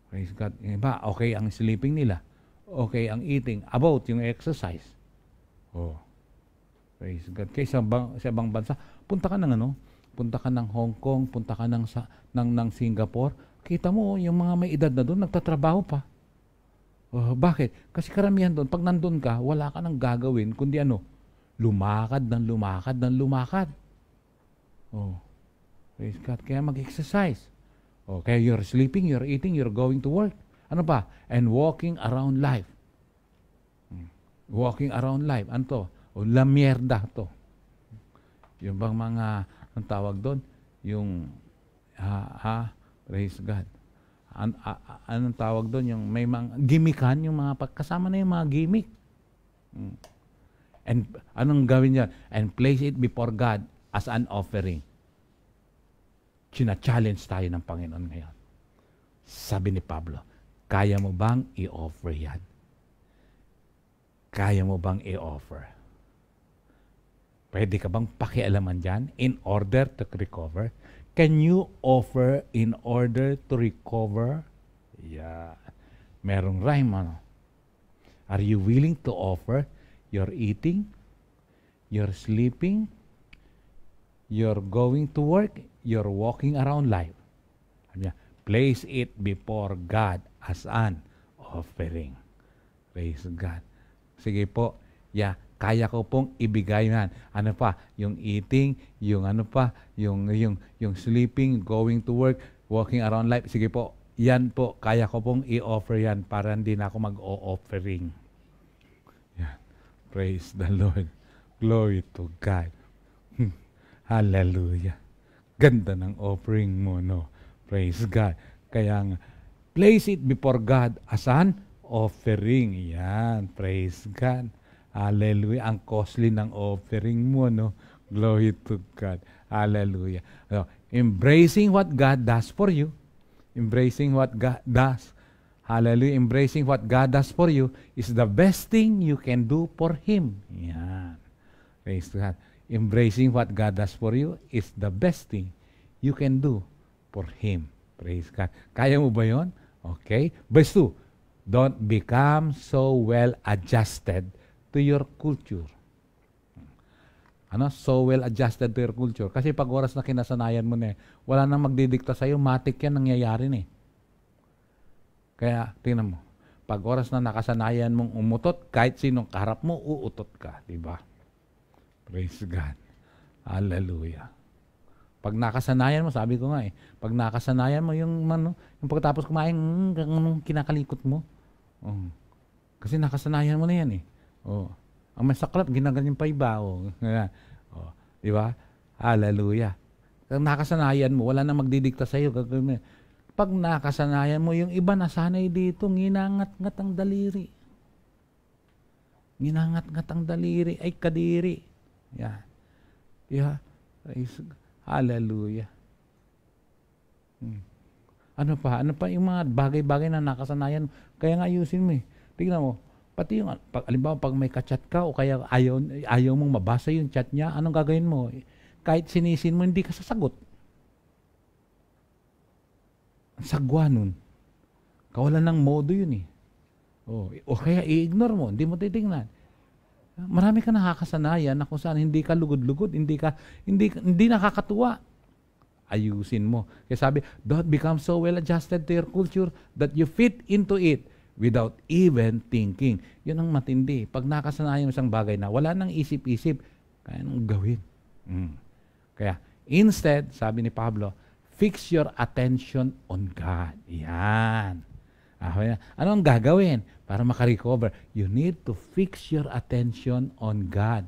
Praise God. Yung iba, okay ang sleeping nila. Okay ang eating. About yung exercise. Praise God. Kaya sa ibang bansa, punta ka ng Hong Kong, punta ka ng Singapore, kita mo yung mga may edad na doon, nagtatrabaho pa. Bakit? Kasi karamihan doon, pag nandun ka, wala ka nang gagawin, kundi lumakad. Praise God. Kaya mag-exercise. Kaya you're sleeping, you're eating, you're going to work. Ano pa? And walking around life. Walking around life. Ano to? La mierda to. Yung bang mga, ang tawag doon? yung, praise God. Anong tawag doon? Yung may mga gimmickan, yung mga kasama na yung mga gimmick. And anong gawin niya? And place it before God as an offering. China-challenge tayo ng Panginoon ngayon. Sabi ni Pablo, kaya mo bang i-offer yan? Kaya mo bang i-offer? Pwede ka bang pakialaman dyan in order to recover? Can you offer in order to recover? Yeah. Merong rhyme, ano? Are you willing to offer your eating, your sleeping, your going to work, your walking around life? Place it before God as an offering. Praise God. Sige po, kaya ko pong ibigay yan. Ano pa? Yung eating, yung ano pa, yung sleeping, going to work, walking around life. Sige po, yan po, kaya ko pong i-offer yan para hindi na ako mag-o-offering. Yan. Praise the Lord. Glory to God. Hallelujah. Ganda ng offering mo, no? Praise God. Kaya place it before God as an offering. Yan. Praise God. Hallelujah. Ang costly ng offering mo, no? Glory to God. Hallelujah. So, embracing what God does for you. Embracing what God does. Hallelujah. Embracing what God does for you is the best thing you can do for Him. Yan. Praise God. Embracing what God does for you is the best thing you can do for Him. Praise God. Kaya mo ba yun? Okay. Verse 2. Don't become so well adjusted to your culture. So well adjusted to your culture. Kasi pag oras na kinasanayan mo na wala nang magdidikta sa'yo, matik yan nangyayari na Kaya, tingnan mo, pag oras na nakasanayan mong umutot, kahit sinong kaharap mo, uutot ka. Diba? Praise God. Hallelujah. Pag nakasanayan mo, sabi ko nga pag nakasanayan mo yung pagkatapos kumain, kinakalikot mo. Kasi nakasanayan mo na yan Ang masaklap, ginaganyan pa iba. Di ba? Hallelujah. Pag nakasanayan mo, wala na magdidikta sa'yo. Pag nakasanayan mo, yung iba nasanay dito, nginangat-ngat ang daliri. Nginangat-ngat ang daliri, ay kadiri. Yan. Yeah. Hallelujah. Ano pa yung mga bagay-bagay na nakasanayan? Kaya nga ayusin mo Tingnan mo, pati yung, alimbawa, pag may ka-chat ka o kaya ayaw mong mabasa yung chat niya, anong gagawin mo? Kahit sinisin mo, hindi ka sasagot. Ang sagwa nun. Kawalan ng modo yun O kaya i-ignore mo, hindi mo titingnan. Marami ka nakakasanayan na kung saan hindi ka lugod-lugod, hindi nakakatuwa. Ayusin mo. Kaya sabi, don't become so well adjusted to your culture that you fit into it without even thinking. Yun ang matindi. Pag nakasanayan mo isang bagay na wala nang isip-isip, kaya nang gawin. Kaya, instead, sabi ni Pablo, fix your attention on God. Yan. Ano ang gagawin para makarecover? You need to fix your attention on God.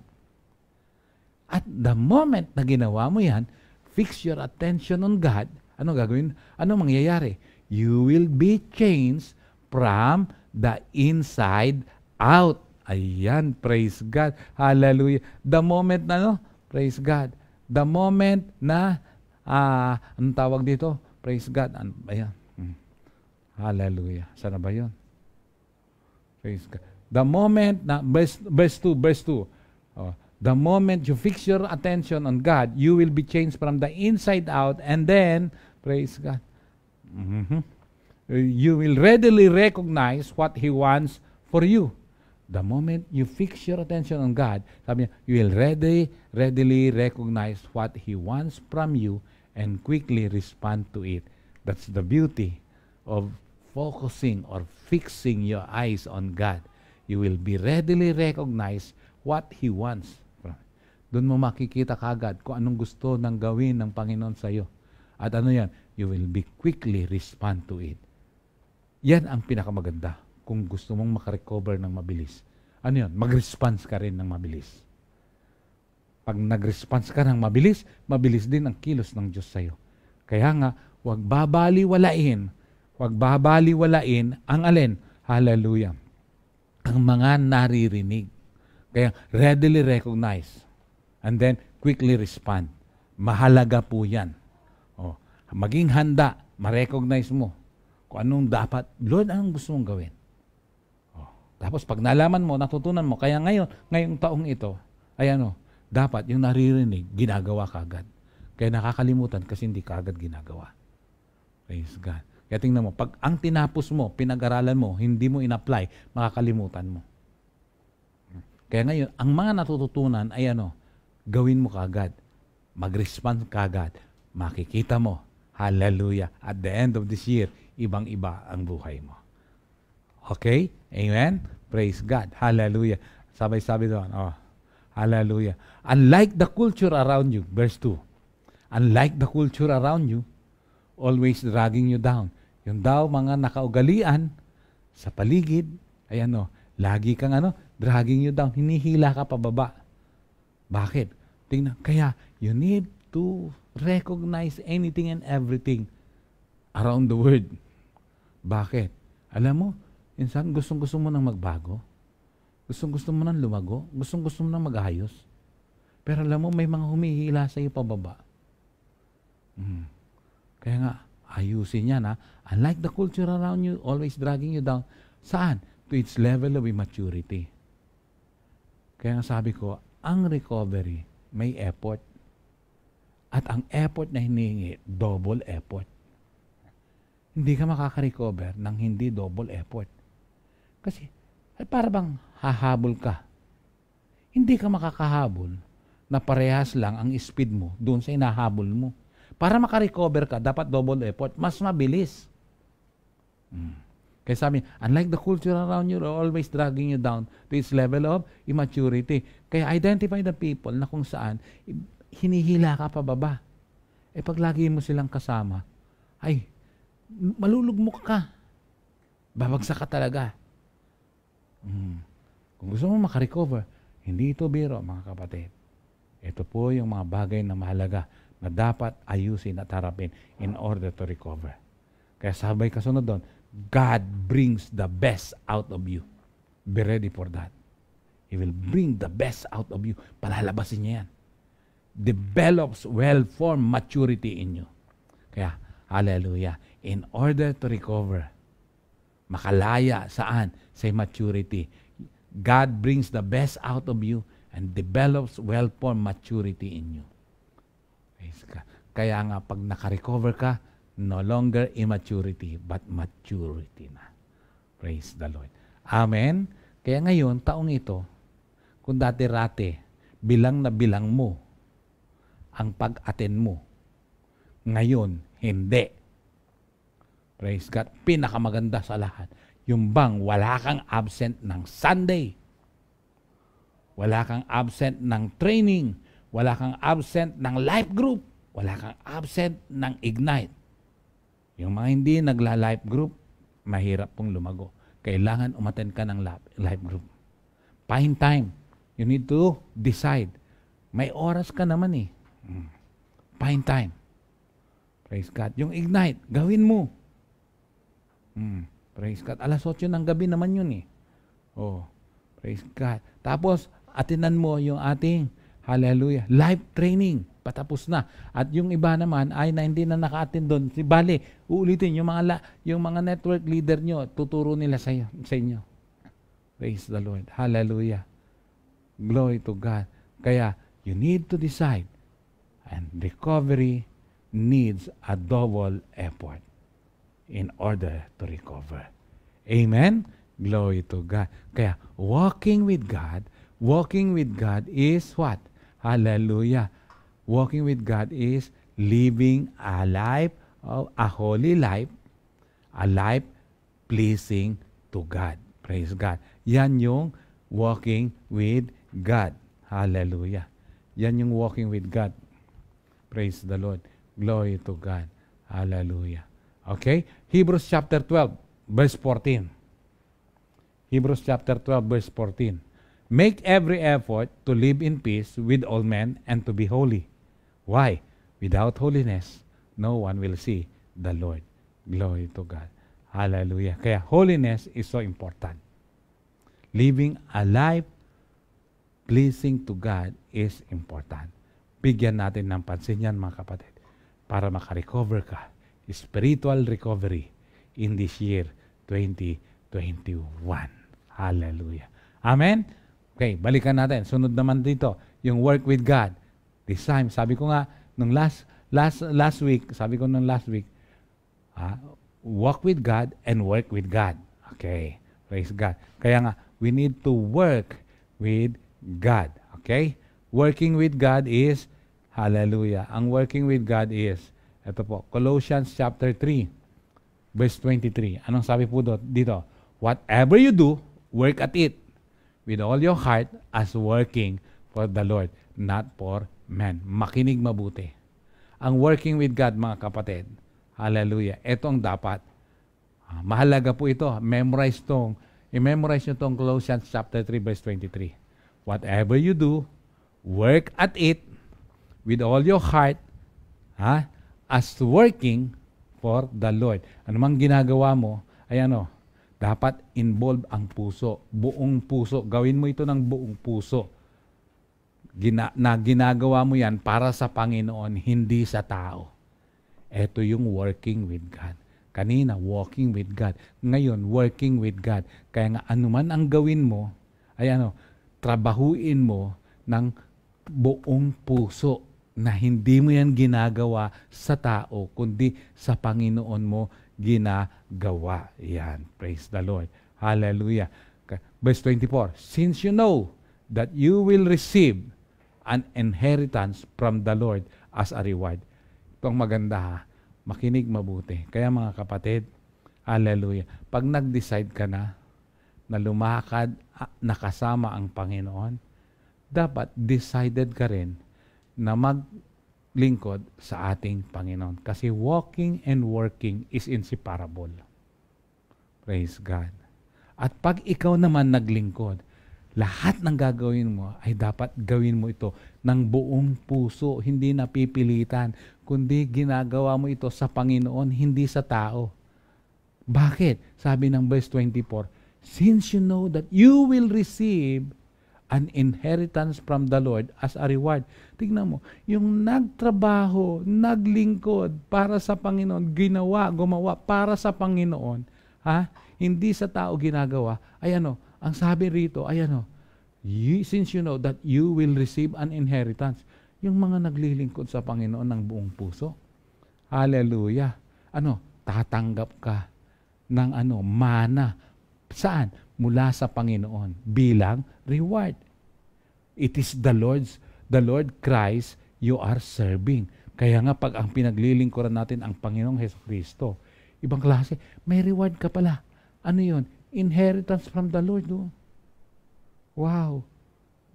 At the moment na ginawa mo yan, fix your attention on God, ano gagawin? Ano mangyayari? You will be changed from the inside out. Ayan, praise God. Hallelujah. The moment na, praise God. The moment na, anong tawag dito? Praise God. Ayan. Hallelujah. Sana ba yun? Praise God. The moment na, verse 2. The moment you fix your attention on God, you will be changed from the inside out, and then, praise God, you will readily recognize what He wants for you. The moment you fix your attention on God, sabi niya, you will readily recognize what He wants from you and quickly respond to it. That's the beauty of focusing or fixing your eyes on God. You will be readily recognize what He wants. Doon mo makikita kagad kung anong gusto ng gawin ng Panginoon sa iyo. At ano yan? You will be quickly respond to it. Yan ang pinakamaganda kung gusto mong makarecover ng mabilis. Ano yan? Mag-response ka rin ng mabilis. Pag nag-response ka ng mabilis, mabilis din ang kilos ng Diyos sa'yo. Kaya nga, huwag babaliwalain ang alin? Hallelujah. Ang mga naririnig. Kaya readily recognize and then quickly respond. Mahalaga po yan. O, maging handa, ma-recognize mo kung anong dapat. Lord, anong gusto mong gawin? O, tapos pag nalaman mo, natutunan mo, kaya ngayong taong ito, ay dapat yung naririnig, ginagawa kagad. Kaya nakakalimutan kasi hindi kagad ginagawa. Praise God. Kaya tingnan mo, pag ang tinapos mo, pinag-aralan mo, hindi mo in-apply, makakalimutan mo. Kaya ngayon, ang mga natututunan ay gawin mo kagad. Mag-respond kagad. Makikita mo, hallelujah, at the end of this year, ibang-iba ang buhay mo. Okay? Amen? Praise God. Hallelujah. Sabay-sabi doon, hallelujah. Unlike the culture around you, verse 2, unlike the culture around you, always dragging you down. Yung daw mga nakaugalian sa paligid, ay lagi kang dragging you down. Hinihila ka pababa. Bakit? Tingnan. Kaya, you need to recognize anything and everything around the world. Bakit? Alam mo, insan, gustong-gusto mo nang magbago. Gustong-gusto mo nang lumago. Gustong-gusto mo nang mag-ayos. Pero alam mo, may mga humihila sa iyo pababa. Kaya nga, ayusin yan Unlike the culture around you, always dragging you down. Saan? To its level of immaturity. Kaya nga sabi ko, ang recovery may effort. At ang effort na hinihingi, double effort. Hindi ka makaka-recover ng hindi double effort. Kasi, para bang hahabol ka. Hindi ka makakahabol na parehas lang ang speed mo doon sa inahabol mo. Para maka-recover ka, dapat double effort. Mas mabilis. Kaya sabi, unlike the culture around you, always dragging you down to its level of immaturity. Kaya identify the people na kung saan hinihila ka pababa. Pag lagi mo silang kasama, ay, malulugmok ka. Babagsak ka talaga. Kung gusto mo makarecover, hindi ito biro, mga kapatid. Ito po yung mga bagay na mahalaga na dapat ayusin at harapin in order to recover. Kaya sabay kasunod doon, God brings the best out of you. Be ready for that. He will bring the best out of you. Palalabasin niya yan. Develops well-formed maturity in you. Kaya, hallelujah, in order to recover, makalaya saan? Sa maturity. God brings the best out of you and develops well-formed maturity in you. Kaya nga, pag naka-recover ka, no longer immaturity, but maturity na. Praise the Lord. Amen? Kaya ngayon, taong ito, kung dati-rate, bilang na bilang mo ang pag-attend mo. Ngayon, hindi. Praise God. Pinakamaganda sa lahat. Yung bang wala kang absent ng Sunday. Wala kang absent ng training. Wala kang absent ng life group. Wala kang absent ng Ignite. Yung mga hindi nagla-life group, mahirap pong lumago. Kailangan umattend ka ng life group. Find time. You need to decide. May oras ka naman eh. Find time. Praise God. Yung Ignite, gawin mo. Praise God. 8:00 ng gabi naman yun eh. Praise God. Tapos, atinan mo yung ating, hallelujah, live training. Patapos na. At yung iba naman ay na hindi na naka-attend doon. Bale, uulitin yung mga network leader nyo, tuturo nila sa inyo. Praise the Lord. Hallelujah. Glory to God. Kaya, you need to decide. And recovery needs a double effort in order to recover. Amen? Glory to God. Kaya, walking with God is what? Hallelujah. Walking with God is living a life, a holy life, a life pleasing to God. Praise God. Yan yung walking with God. Hallelujah. Yan yung walking with God. Praise the Lord. Glory to God. Hallelujah. Okay? Hebrews chapter 12, verse 14. Hebrews chapter 12, verse 14. Make every effort to live in peace with all men and to be holy. Why? Without holiness, no one will see the Lord. Glory to God. Hallelujah. Kaya holiness is so important. Living a life pleasing to God is important. Bigyan natin ng pansin yan, mga kapatid, para makarecover ka. Spiritual recovery in this year 2021. Hallelujah. Amen? Okay, balikan natin. Sunod naman dito, yung work with God. This time, sabi ko nga, nung last week, walk with God and work with God. Okay, praise God. Kaya nga, we need to work with God. Okay? Working with God is, hallelujah, ang working with God is, ito po, Colossians chapter 3, verse 23. Anong sabi po dito? Whatever you do, work at it with all your heart as working for the Lord, not for men. Makinig mabuti. Ang working with God, mga kapatid, hallelujah, ito ang dapat. Mahalaga po ito. I-memorize nyo tong Colossians chapter 3, verse 23. Whatever you do, work at it with all your heart, as working for the Lord. Ano mang ginagawa mo, ay dapat involve ang puso, buong puso. Gawin mo ito ng buong puso. Ginagawa mo yan para sa Panginoon, hindi sa tao. Ito yung working with God. Kanina, walking with God. Ngayon, working with God. Kaya nga, anuman ang gawin mo, ay trabahuin mo ng buong puso na hindi mo yan ginagawa sa tao, kundi sa Panginoon mo ginagawa. Yan. Praise the Lord. Hallelujah. Verse 24, since you know that you will receive an inheritance from the Lord as a reward. Ito ang maganda, makinig mabuti. Kaya mga kapatid, hallelujah, pag nag-decide ka na lumakad, nakasama ang Panginoon, dapat decided ka rin na maglingkod sa ating Panginoon. Kasi walking and working is inseparable. Praise God. At pag ikaw naman naglingkod, lahat ng gagawin mo ay dapat gawin mo ito ng buong puso, hindi napipilitan, kundi ginagawa mo ito sa Panginoon, hindi sa tao. Bakit? Sabi ng verse 24, since you know that you will receive an inheritance from the Lord as a reward. Tingnan mo, yung nagtrabaho, naglingkod para sa Panginoon, gumawa para sa Panginoon, hindi sa tao ginagawa, ay ang sabi rito, ay since you know that you will receive an inheritance, yung mga naglilingkod sa Panginoon ng buong puso, hallelujah, tatanggap ka ng mana. Saan? Mula sa Panginoon bilang reward. It is the Lord Christ you are serving. Kaya nga pag ang pinaglilingkuran natin ang Panginoong Jesucristo, ibang klase, may reward ka pala. Ano yun? Inheritance from the Lord. Oh. Wow.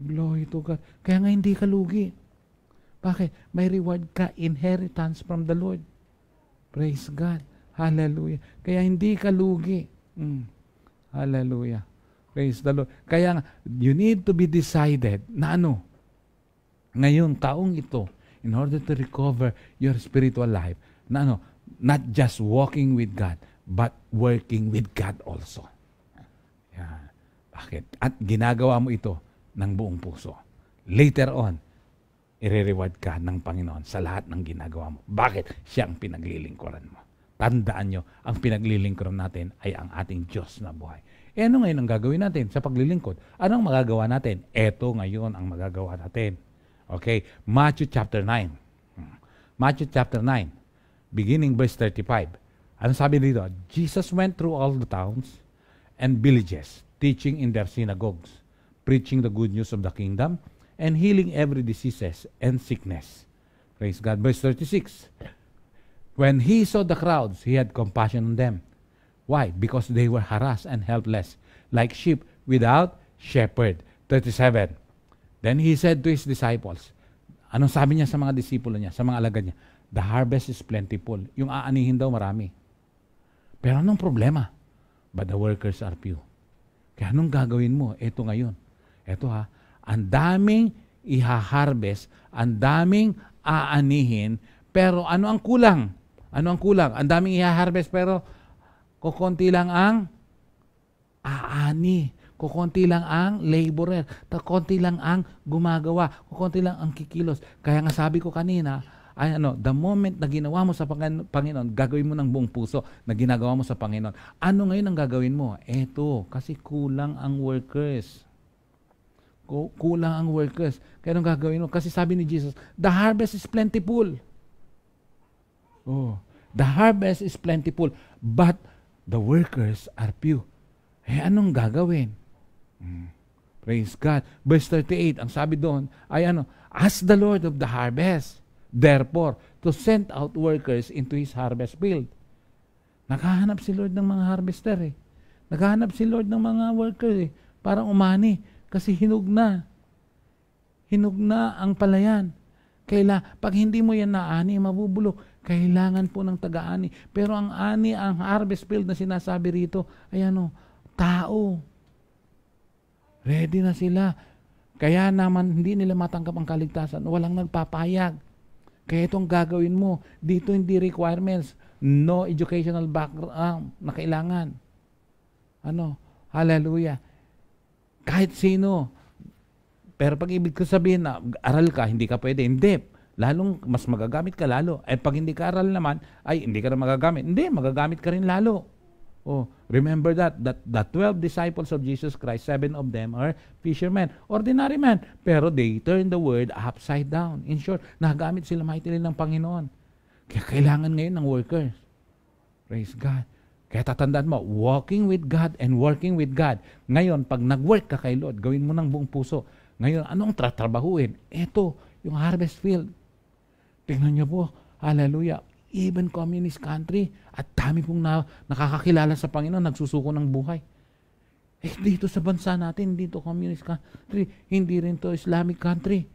Glory to God. Kaya nga hindi ka lugi. Bakit? May reward ka, inheritance from the Lord. Praise God. Hallelujah. Kaya hindi ka lugi. Hallelujah. Praise the Lord. Kaya you need to be decided na ngayon, taong ito, in order to recover your spiritual life, na not just walking with God, but working with God also. Yan. Bakit? At ginagawa mo ito ng buong puso. Later on, i-reward ka ng Panginoon sa lahat ng ginagawa mo. Bakit? Siya ang pinaglilingkuran mo. Tandaan nyo, ang pinaglilingkuran natin ay ang ating Diyos na buhay. Ano ngayon ang gagawin natin sa paglilingkod? Anong magagawa natin? Ito ngayon ang magagawa natin. Okay, Matthew chapter 9. Matthew chapter 9, beginning verse 35. Ano sabi dito? Jesus went through all the towns and villages, teaching in their synagogues, preaching the good news of the kingdom, and healing every diseases and sickness. Praise God. Verse 36. When he saw the crowds, he had compassion on them. Why? Because they were harassed and helpless, like sheep without shepherd. 37. Then he said to his disciples, anong sabi niya sa mga disipulo niya, sa mga alagad niya? The harvest is plentiful. Yung aanihin daw marami. Pero anong problema? But the workers are few. Kaya anong gagawin mo? Ito ngayon. Eto ha, ang daming iha-harvest, ang daming aanihin, pero ano ang kulang? Ano ang kulang? Ang daming iha-harvest, pero kukunti lang ang aani. Kukunti lang ang laborer. Kukunti lang ang gumagawa. Kukunti lang ang kikilos. Kaya nga sabi ko kanina, ay the moment na ginawa mo sa Panginoon, gagawin mo ng buong puso na ginagawa mo sa Panginoon. Ano ngayon ang gagawin mo? Eto, kasi kulang ang workers. Kulang ang workers. Kaya anong gagawin mo? Kasi sabi ni Jesus, the harvest is plentiful. The harvest is plentiful, but the workers are few. Anong gagawin? Praise God. Verse 38, ang sabi doon ay ask the Lord of the harvest, therefore, to send out workers into His harvest field. Naghahanap si Lord ng mga harvester Naghahanap si Lord ng mga workers Parang umani. Kasi hinog na. Hinog na ang palayan. Pag hindi mo yan naani, mabubulok. Kailangan po ng taga-ani. Pero ang ani, ang harvest field na sinasabi rito, ay tao. Ready na sila. Kaya naman, hindi nila matanggap ang kaligtasan. Walang nagpapayag. Kaya itong gagawin mo, dito hindi requirements. No educational background na kailangan. Hallelujah. Kahit sino. Pero pag ibig ko sabihin na aral ka, hindi ka pwede. Hindi. Lalong mas magagamit ka lalo. At pag hindi ka aral naman, ay hindi ka na magagamit. Hindi, magagamit ka rin lalo. Remember that the 12 disciples of Jesus Christ, 7 of them are fishermen. Ordinary men. Pero they turned the word upside down. In short, nagamit sila mightily ng Panginoon. Kaya kailangan ngayon ng workers. Praise God. Kaya tatandaan mo, walking with God and working with God. Ngayon, pag nag-work ka kay Lord, gawin mo ng buong puso. Ngayon, anong tratrabahuin? Ito, yung harvest field. Tingnan niyo po, hallelujah, even communist country, at dami pong nakakakilala sa Panginoon, nagsusuko ng buhay. Dito sa bansa natin, dito communist country, hindi rin to Islamic country.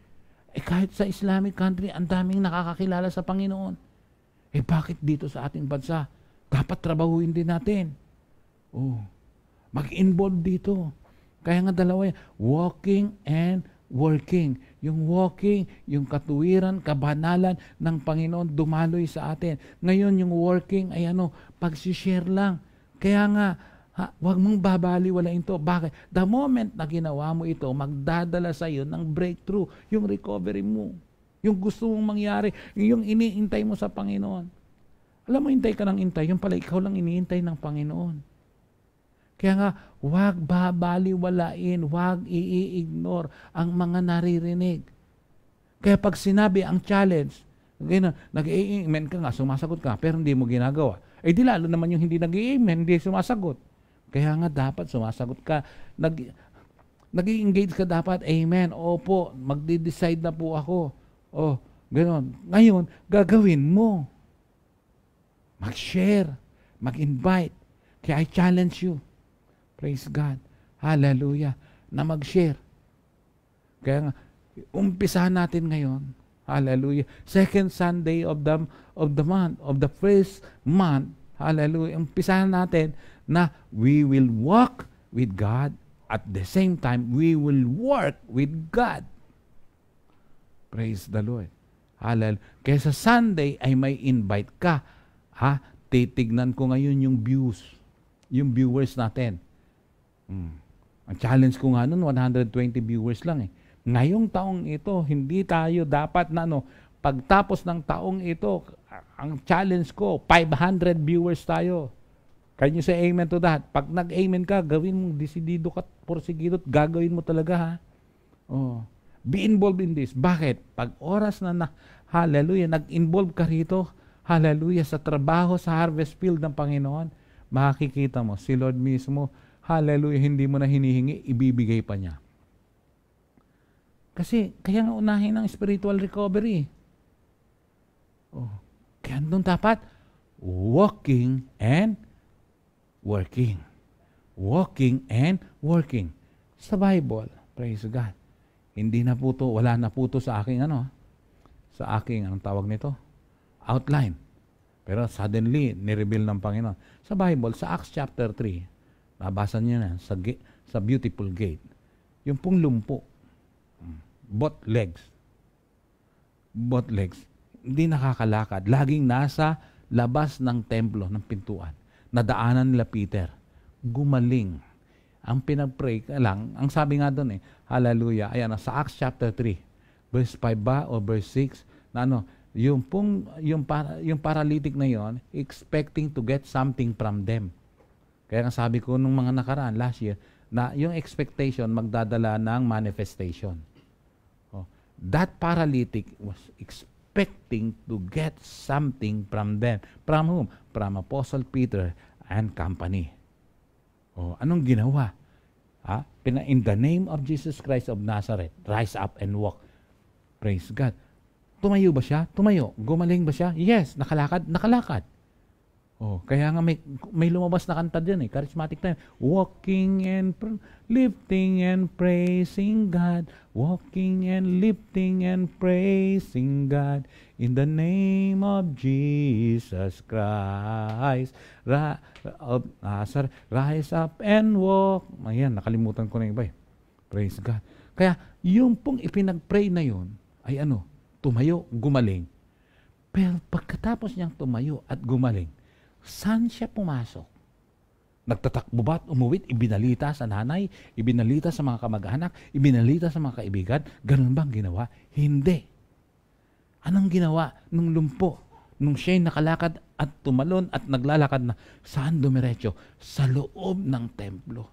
Kahit sa Islamic country, ang daming nakakakilala sa Panginoon. Bakit dito sa ating bansa? Dapat trabahuin din natin. Mag-involve dito. Kaya nga dalawa yan, walking and working. Yung walking, yung katuwiran, kabanalan ng Panginoon dumaloy sa atin. Ngayon yung working ay pagsishare lang. Kaya nga, huwag mong babaliwalain to. Bakit? The moment na ginawa mo ito, magdadala sa iyo ng breakthrough, yung recovery mo. Yung gusto mong mangyari, yung iniintay mo sa Panginoon. Alam mo, hintay ka ng intay, yung pala ikaw lang iniintay ng Panginoon. Kaya nga, huwag babaliwalain, huwag i-ignore ang mga naririnig. Kaya pag sinabi ang challenge, nag-i-amen ka nga, sumasagot ka, pero hindi mo ginagawa. Di lalo naman yung hindi nag-i-amen, hindi sumasagot. Kaya nga dapat sumasagot ka. Nag-i-engage ka dapat, amen, opo, magde-decide na po ako. Gano'n. Ngayon, gagawin mo. Mag-share, mag-invite. Kaya I challenge you. Praise God. Hallelujah. Na mag-share. Kaya nga, umpisahan natin ngayon. Hallelujah. Second Sunday of the month, of the first month. Hallelujah. Umpisahan natin na we will walk with God. At the same time, we will work with God. Praise the Lord. Hallelujah. Kaya sa Sunday ay may invite ka. Titignan ko ngayon yung views. Yung viewers natin. Ang challenge ko nga nun, 120 viewers lang Ngayong taong ito, hindi tayo dapat na pagtapos ng taong ito, ang challenge ko, 500 viewers tayo. Can you say amen to that? Pag nag-amen ka, gawin mong desidido ka, porsigido, gagawin mo talaga Be involved in this. Bakit? Pag oras na hallelujah, nag-involve ka rito, hallelujah, sa trabaho, sa harvest field ng Panginoon, makikita mo, si Lord mismo, hallelujah, hindi mo na hinihingi, ibibigay pa niya. Kasi, kaya nga unahin ang spiritual recovery. Kaya doon dapat, walking and working. Walking and working. Sa Bible, praise God, hindi na po to, wala na po to sa aking sa aking, anong tawag nito? Outline. Pero suddenly, nireveal ng Panginoon. Sa Bible, sa Acts chapter 3, nabasa niyo na, sa beautiful gate. yung pong lumpo, both legs, hindi nakakalakad. Laging nasa labas ng templo, ng pintuan. Nadaanan nila Peter. Gumaling. Ang pinag-pray lang, ang sabi nga doon hallelujah, ayan, sa Acts chapter 3, verse 5 ba o verse 6, na yung paralytic na yon, expecting to get something from them. Kaya nga sabi ko nung mga nakaraan, last year, na yung expectation magdadala ng manifestation. That paralytic was expecting to get something from them. From whom? From Apostle Peter and company. Anong ginawa? In the name of Jesus Christ of Nazareth, rise up and walk. Praise God. Tumayo ba siya? Tumayo. Gumaling ba siya? Yes. Nakalakad? Nakalakad. Kaya nga may lumabas na kanta dyan charismatic time. Walking and lifting and praising God. Walking and lifting and praising God. In the name of Jesus Christ. Rise up and walk. Ayan, nakalimutan ko na yung iba. Praise God. Kaya yung pong ipinag-pray na yun ay tumayo, gumaling. Pero pagkatapos niyang tumayo at gumaling, saan siya pumasok? Nagtatakbo ba at umuwit? Ibinalita sa nanay? Ibinalita sa mga kamag-anak? Ibinalita sa mga kaibigan? Ganun bang ginawa? Hindi. Anong ginawa nung lumpo? Nung siya'y nakalakad at tumalon at naglalakad na, saan dumiretso? Sa loob ng templo.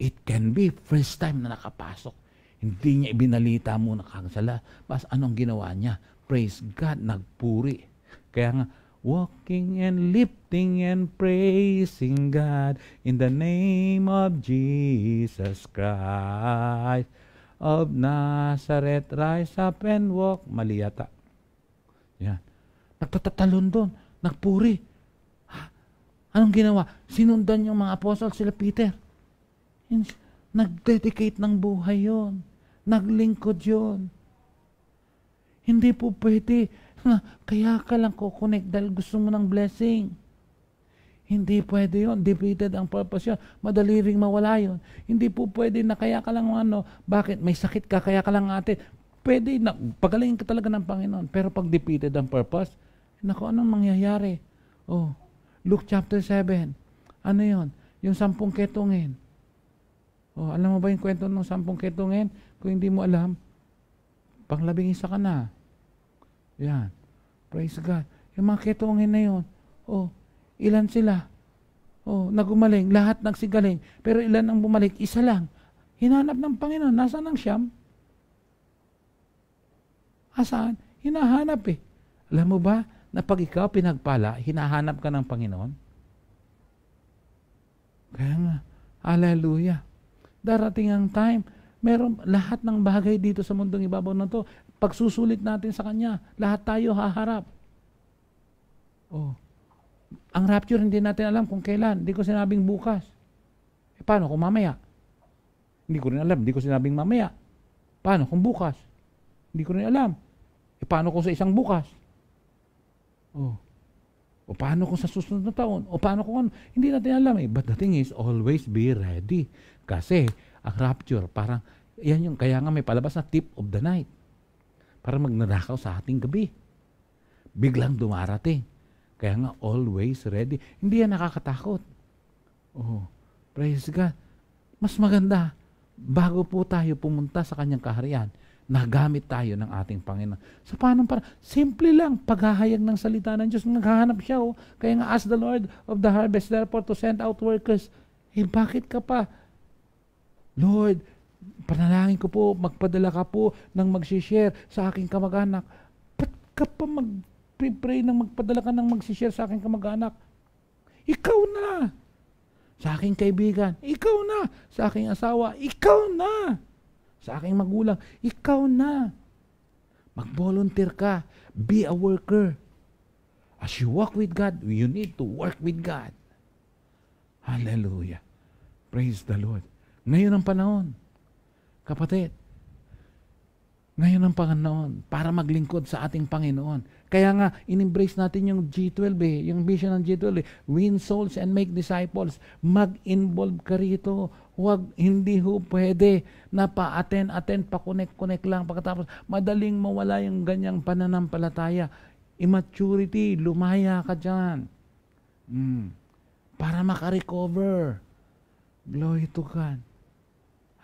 It can be first time na nakapasok. Hindi niya ibinalita muna kagsala. Bas anong ginawa niya? Praise God, nagpuri. Kaya nga, walking and lifting and praising God in the name of Jesus Christ of Nazareth, rise up and walk. Mali yata. Yan. Nagtatatalon doon. Nagpuri. Anong ginawa? Sinundan yung mga apostles sila Peter. Nag-dedicate ng buhay yon. Naglingkod yon. Hindi po pwede. Kaya ka lang kukonek dahil gusto mo ng blessing. Hindi pwede yon. Defeated ang purpose yun. Madali ring mawala yon. Hindi po pwede na kaya ka lang bakit? May sakit ka, kaya ka lang ate. Pwede na, pagalingin ka talaga ng Panginoon. Pero pag defeated ang purpose, anong mangyayari? Luke chapter 7. Ano yon? Yung 10 ketungin. Alam mo ba yung kwento ng 10 ketungin? Kung hindi mo alam, pang-11 ka na. Yan. Praise God. Yung mga ketungin na yun, ilan sila? Nagumaling, lahat nagsigaling. Pero ilan ang bumalik? Isa lang. Hinanap ng Panginoon. Nasaan ang siyam? Asaan? Hinahanap Alam mo ba, na pag ikaw pinagpala, hinahanap ka ng Panginoon? Kaya nga, hallelujah. Darating ang time, meron lahat ng bagay dito sa mundong ibabaw na to, pagsusulit natin sa Kanya, lahat tayo haharap. Ang rapture, hindi natin alam kung kailan. Hindi ko sinabing bukas. Paano kung mamaya? Hindi ko rin alam. Hindi ko sinabing mamaya. Paano kung bukas? Hindi ko rin alam. Paano kung sa isang bukas? O paano kung sa susunod na taon? O paano kung ano? Hindi natin alam But the thing is, always be ready. Kasi, ang rapture, parang, yan yung, kaya nga may palabas na tip of the night. Para magnanakaw sa ating gabi. Biglang dumarating. Kaya nga, always ready. Hindi yan nakakatakot. Praise God. Mas maganda, bago po tayo pumunta sa Kanyang kaharian, nagamit tayo ng ating Panginoon. Sa paano para? Simple lang, paghahayag ng salita ng Diyos. Naghahanap siya. Kaya nga, ask the Lord of the harvest, therefore, to send out workers. Bakit ka pa? Lord, panalangin ko po, magpadala ka po ng mag-share sa aking kamag-anak. Ba't ka pa mag-pray ng magpadala ka ng mag-share sa aking kamag-anak? Ikaw na! Sa aking kaibigan, ikaw na! Sa aking asawa, ikaw na! Sa aking magulang, ikaw na! Mag-volunteer ka. Be a worker. As you walk with God, you need to work with God. Hallelujah. Praise the Lord. Ngayon ang panahon, kapatid, ngayon ang Panginoon para maglingkod sa ating Panginoon. Kaya nga, in-embrace natin yung G12 yung vision ng G12 Win souls and make disciples. Mag-involve ka rito. Hindi pwede na pa-attend, pa-connect lang. Pagkatapos, madaling mawala yung ganyang pananampalataya. Immaturity, lumaya ka dyan. Para makarecover. Glory to God.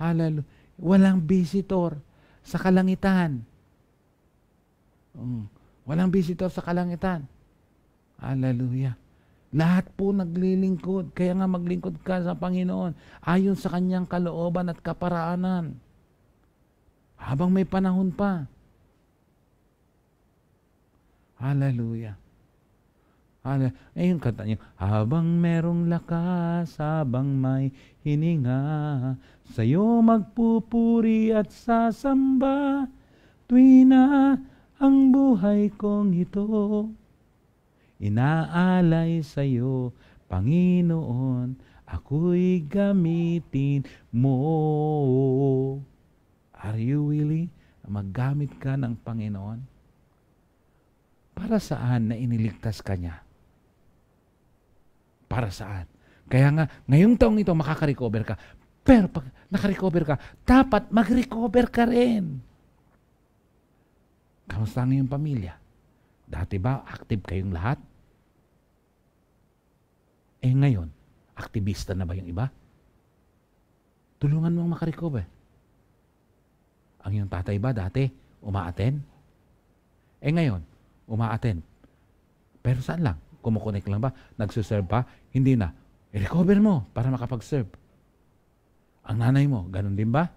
Hallelujah. Walang visitor sa kalangitan. Walang visitor sa kalangitan. Hallelujah. Lahat po naglilingkod. Kaya nga maglingkod ka sa Panginoon ayon sa kanyang kalooban at kaparaanan. Habang may panahon pa. Hallelujah. Ayun kanta niyo, habang merong lakas, habang may hininga, sa'yo magpupuri at sasamba, tuwi na ang buhay kong ito. Inaalay sa'yo, Panginoon, ako'y gamitin mo. Are you willing na maggamit ka ng Panginoon? Para saan na iniligtas ka niya? Para saan? Kaya nga, ngayong taong ito, makaka-recover ka. Pero pag naka-recover ka, dapat mag-recover ka rin. Kamusta ang iyong pamilya? Dati ba, active kayong lahat? Ngayon, aktivista na ba yung iba? Tulungan mong maka-recover. Ang iyong tatay ba dati, umaaten? Ngayon, umaaten. Pero saan lang? Kumukonek lang ba? Nagsuserve pa? Hindi na. I-recover mo para makapag-serve. Ang nanay mo, ganun din ba?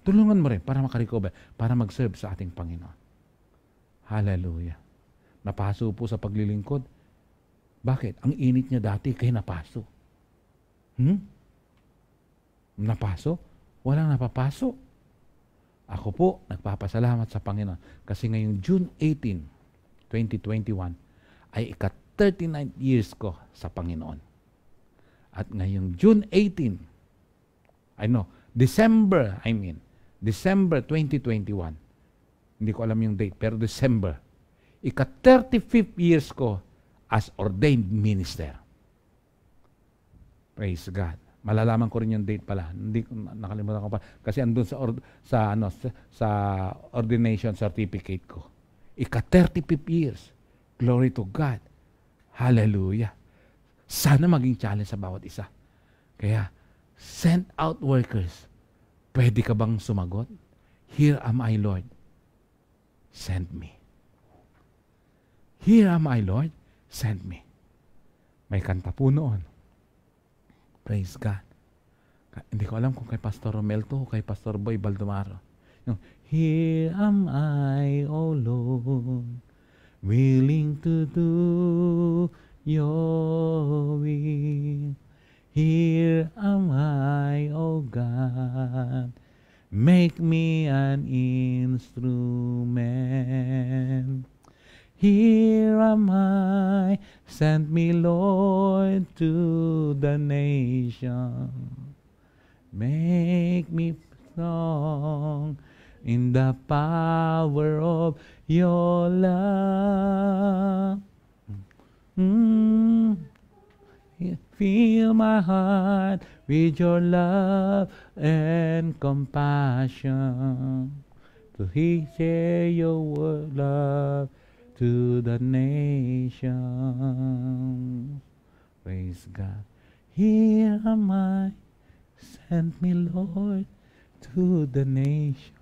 Tulungan mo rin para makarecover, para mag-serve sa ating Panginoon. Hallelujah. Napaso po sa paglilingkod. Bakit? Ang init niya dati kaya napaso. Napaso? Walang napapaso. Ako po, nagpapasalamat sa Panginoon kasi ngayong June 18, 2021, ay ika-39 years ko sa Panginoon. At ngayong June 18, December 2021, hindi ko alam yung date, pero December, ika-35th years ko as ordained minister. Praise God. Malalaman ko rin yung date pala. Hindi ko nakalimutan ko pa kasi andun sa ordination certificate ko. Ika-35 years. Glory to God. Hallelujah. Sana maging challenge sa bawat isa. Kaya, send out workers. Pwede ka bang sumagot? Here am I, Lord. Send me. Here am I, Lord. Send me. May kanta po noon. Praise God. Hindi ko alam kung kay Pastor Romel to o kay Pastor Boy Baldomaro. Here am I, O Lord, willing to do your will. Here am I, O God, make me an instrument. Here am I, send me, Lord, to the nation. Make me strong in the power of your love. Fill my heart with your love and compassion to share your word, love, to the nation. Praise God. Here am I, send me, Lord, to the nation.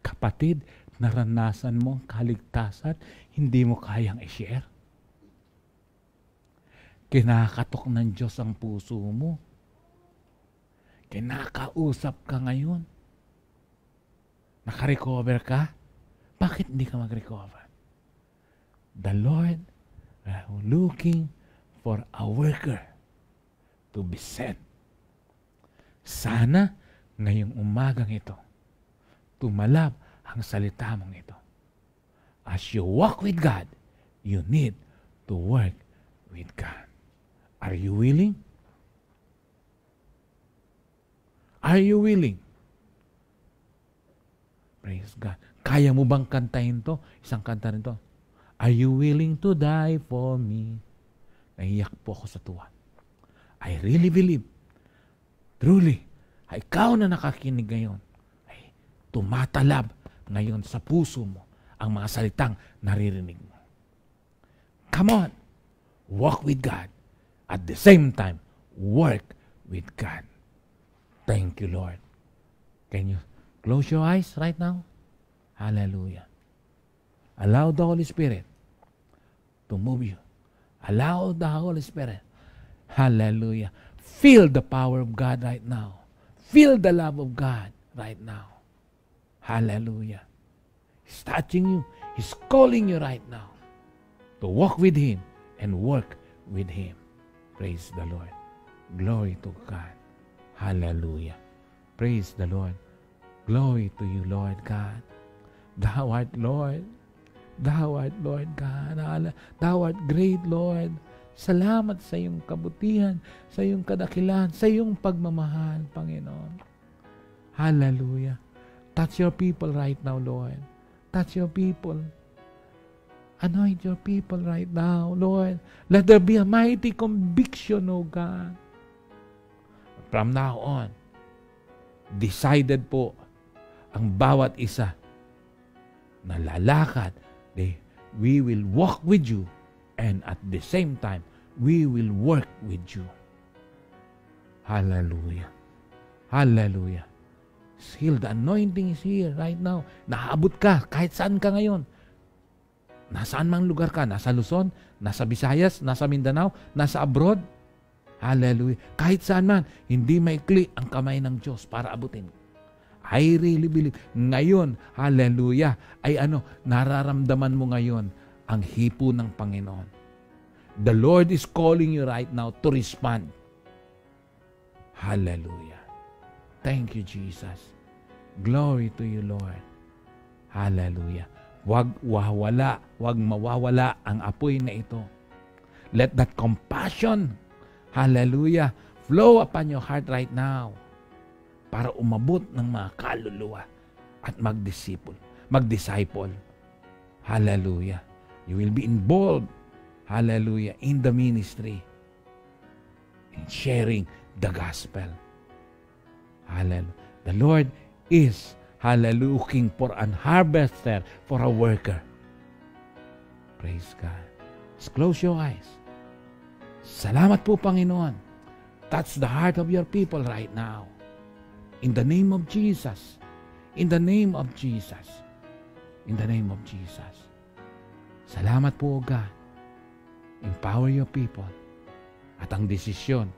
Kapatid, naranasan mo ang kaligtasan, hindi mo kayang i-share. Kinakatok ng Diyos ang puso mo. Kinakausap ka ngayon. Naka-recover ka? Bakit hindi ka mag-recover? The Lord looking for a worker to be sent. Sana ngayong umagang ito, tumalab ang salita mong ito. As you walk with God, you need to work with God. Are you willing? Are you willing? Praise God. Kaya mo bang kantahin to? Isang kanta rin to. Are you willing to die for me? Naiyak po ako sa tuwa. I really believe, truly, ikaw na nakakinig ngayon, ay tumatalab ngayon sa puso mo ang mga salitang naririnig mo. Come on, walk with God. At the same time, work with God. Thank you, Lord. Can you close your eyes right now? Hallelujah. Allow the Holy Spirit to move you. Allow the Holy Spirit. Hallelujah. Feel the power of God right now. Feel the love of God right now. Hallelujah. He's touching you. He's calling you right now to walk with Him and work with Him. Praise the Lord. Glory to God. Hallelujah. Praise the Lord. Glory to you, Lord God. Thou art Lord. Thou art Lord God. Thou art great, Lord. Salamat sa iyong kabutihan, sa iyong kadakilan, sa iyong pagmamahal, Panginoon. Hallelujah. Touch your people right now, Lord. Touch your people. Anoint your people right now, Lord. Let there be a mighty conviction, O God. From now on, decided po ang bawat isa na lalakad, we will walk with you and at the same time, we will work with you. Hallelujah. Hallelujah. Still, the anointing is here right now. Nakaabot ka kahit saan ka ngayon. Nasaan mang lugar ka? Nasa Luzon, nasa Visayas, nasa Mindanao, nasa abroad. Hallelujah. Kahit saan man, hindi maikli ang kamay ng Diyos para abutin. I really believe. Ngayon, hallelujah, ay nararamdaman mo ngayon ang hipo ng Panginoon. The Lord is calling you right now to respond. Hallelujah. Thank you, Jesus. Glory to you, Lord. Hallelujah. Wag mawawala ang apoy na ito. Let that compassion, hallelujah, flow upon your heart right now para umabot ng mga kaluluwa at mag-disciple. Hallelujah. You will be involved, hallelujah, in the ministry, in sharing the gospel. Hallelujah. The Lord is, hallelujah, looking for an harvester, for a worker. Praise God. Just close your eyes. Salamat po, Panginoon. Touch the heart of your people right now. In the name of Jesus. In the name of Jesus. In the name of Jesus. Salamat po, God. Empower your people. At ang desisyon,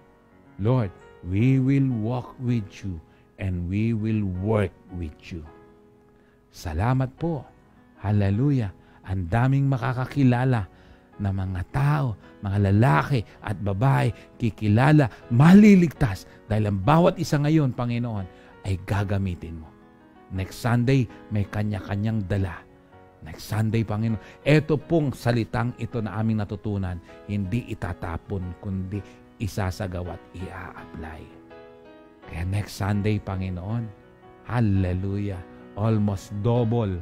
Lord, we will walk with you and we will work with you. Salamat po. Hallelujah. Ang daming makakakilala na mga tao, mga lalaki at babae, kikilala, maliligtas dahil ang bawat isa ngayon, Panginoon, ay gagamitin mo. Next Sunday, may kanya-kanyang dala. Next Sunday, Panginoon, eto pong salitang ito na aming natutunan, hindi itatapon, kundi isasagawa at i-apply. Kaya next Sunday, Panginoon, hallelujah, almost double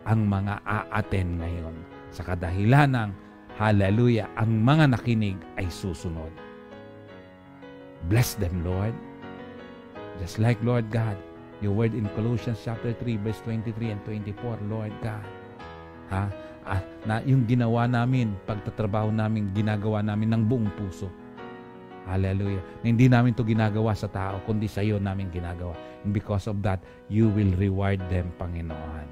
ang mga a-attend ngayon. Sa kadahilan ng, hallelujah, ang mga nakinig ay susunod. Bless them, Lord. Just like, Lord God, your word in Colossians chapter 3, verse 23 and 24, Lord God. Na yung ginawa namin, pagtatrabaho namin, ginagawa namin ng buong puso. Hallelujah. Na hindi namin to ginagawa sa tao, kundi sa iyo namin ginagawa. And because of that, you will reward them, Panginoon.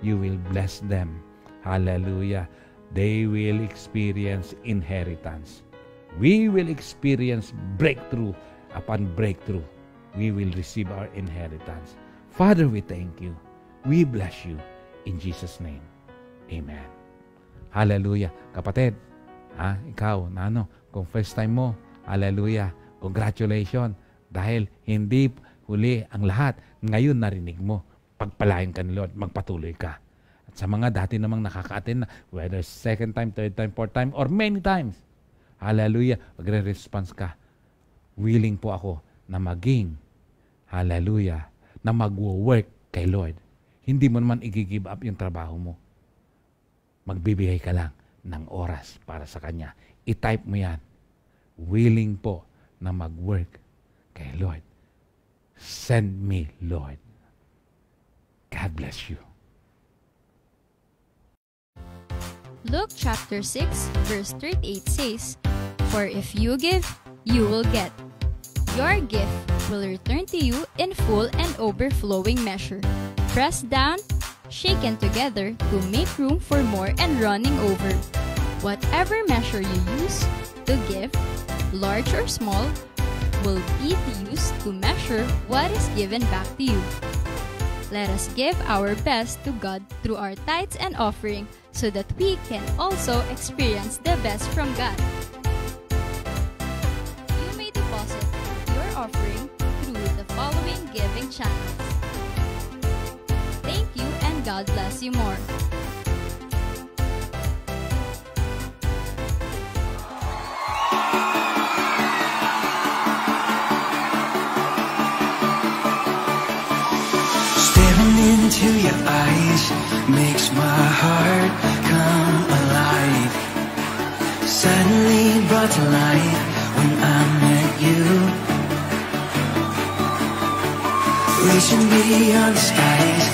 You will bless them. Hallelujah. They will experience inheritance. We will experience breakthrough upon breakthrough. We will receive our inheritance. Father, we thank you. We bless you. In Jesus' name. Amen. Hallelujah. Kapatid, ikaw, kung first time mo, hallelujah, congratulations. Dahil hindi huli ang lahat. Ngayon narinig mo. Pagpalain ka ni Lord, magpatuloy ka. At sa mga dati namang nakaka-attend na, whether second time, third time, fourth time, or many times, hallelujah, magre-response ka. Willing po ako na maging, hallelujah, na mag-work kay Lord. hindi mo naman i-give up yung trabaho mo. Magbibigay ka lang ng oras para sa Kanya. I-type mo yan. Willing po na mag-work kay Lord. Send me, Lord. God bless you. Luke chapter 6, verse 38 says, "For if you give, you will get. Your gift will return to you in full and overflowing measure, pressed down, shaken together to make room for more and running over. Whatever measure you use to give, large or small, will be used to measure what is given back to you." Let us give our best to God through our tithes and offering so that we can also experience the best from God. You may deposit your offering through the following giving channels. Thank you and God bless you more. Into your eyes makes my heart come alive. Suddenly brought to life when I met you. Reaching beyond the skies,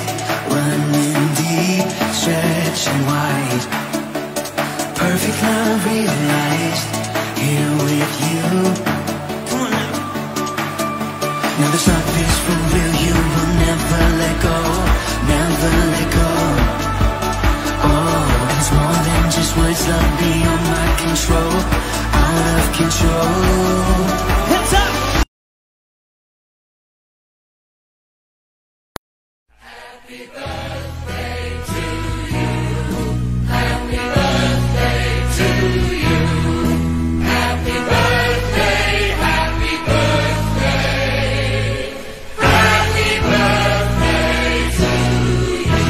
running deep, stretching wide. Perfect love realized here with you. Come on now. Now there's not this for real, you will never let go. Never let go. Oh, it's more than just words, love beyond my control. Out of control. Hands up! Happy birthday to you. Happy birthday to you. Happy birthday, happy birthday. Happy birthday to you.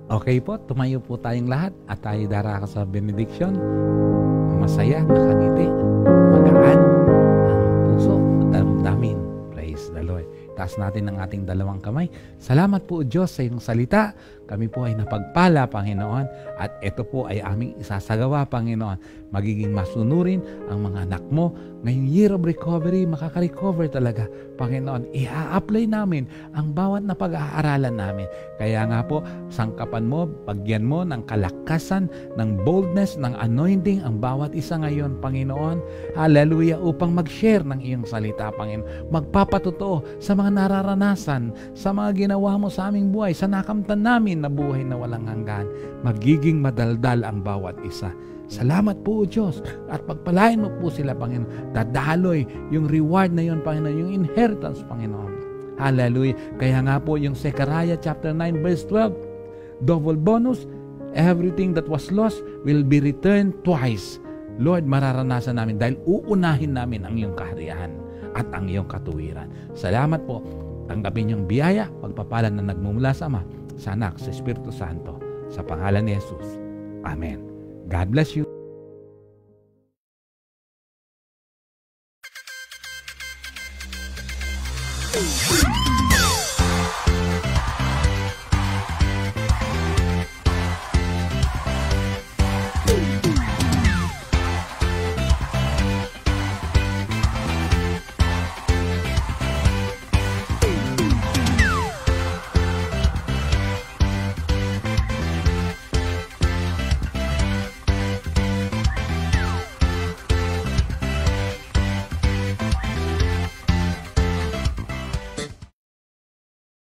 Okay po, tumayo po tayong lahat at tayo daraka sa benediction. Masaya, nakangiti, magaan ang puso at damdamin. Praise the Lord. Taas natin ang ating dalawang kamay. Salamat po Diyos sa iyong salita. Kami po ay napagpala, Panginoon, at ito po ay aming isasagawa, Panginoon. Magiging masunurin ang mga anak mo. Ngayong year of recovery, makaka-recover talaga, Panginoon. I-a-apply namin ang bawat na pag-aaralan namin. Kaya nga po, sangkapan mo, bagyan mo ng kalakasan, ng boldness, ng anointing ang bawat isa ngayon, Panginoon. Hallelujah, upang mag-share ng iyong salita, Panginoon. Magpapatotoo sa mga nararanasan, sa mga ginawa mo sa aming buhay, sa nakamtan namin na buhay na walang hanggan. Magiging madaldal ang bawat isa. Salamat po, Diyos. At pagpalain mo po sila, Panginoon. Dadaloy yung reward na yun, Panginoon. Yung inheritance, Panginoon. Hallelujah. Kaya nga po yung Zechariah chapter 9 verse 12, double bonus, everything that was lost will be returned twice. Lord, mararanasan namin dahil uunahin namin ang iyong kaharian at ang iyong katuwiran. Salamat po. Tanggapin yung biyaya, pagpapalan na nagmumula sa Ama, sa Anak, sa Espiritu Santo. Sa pangalan ni Jesus. Amen. God bless you.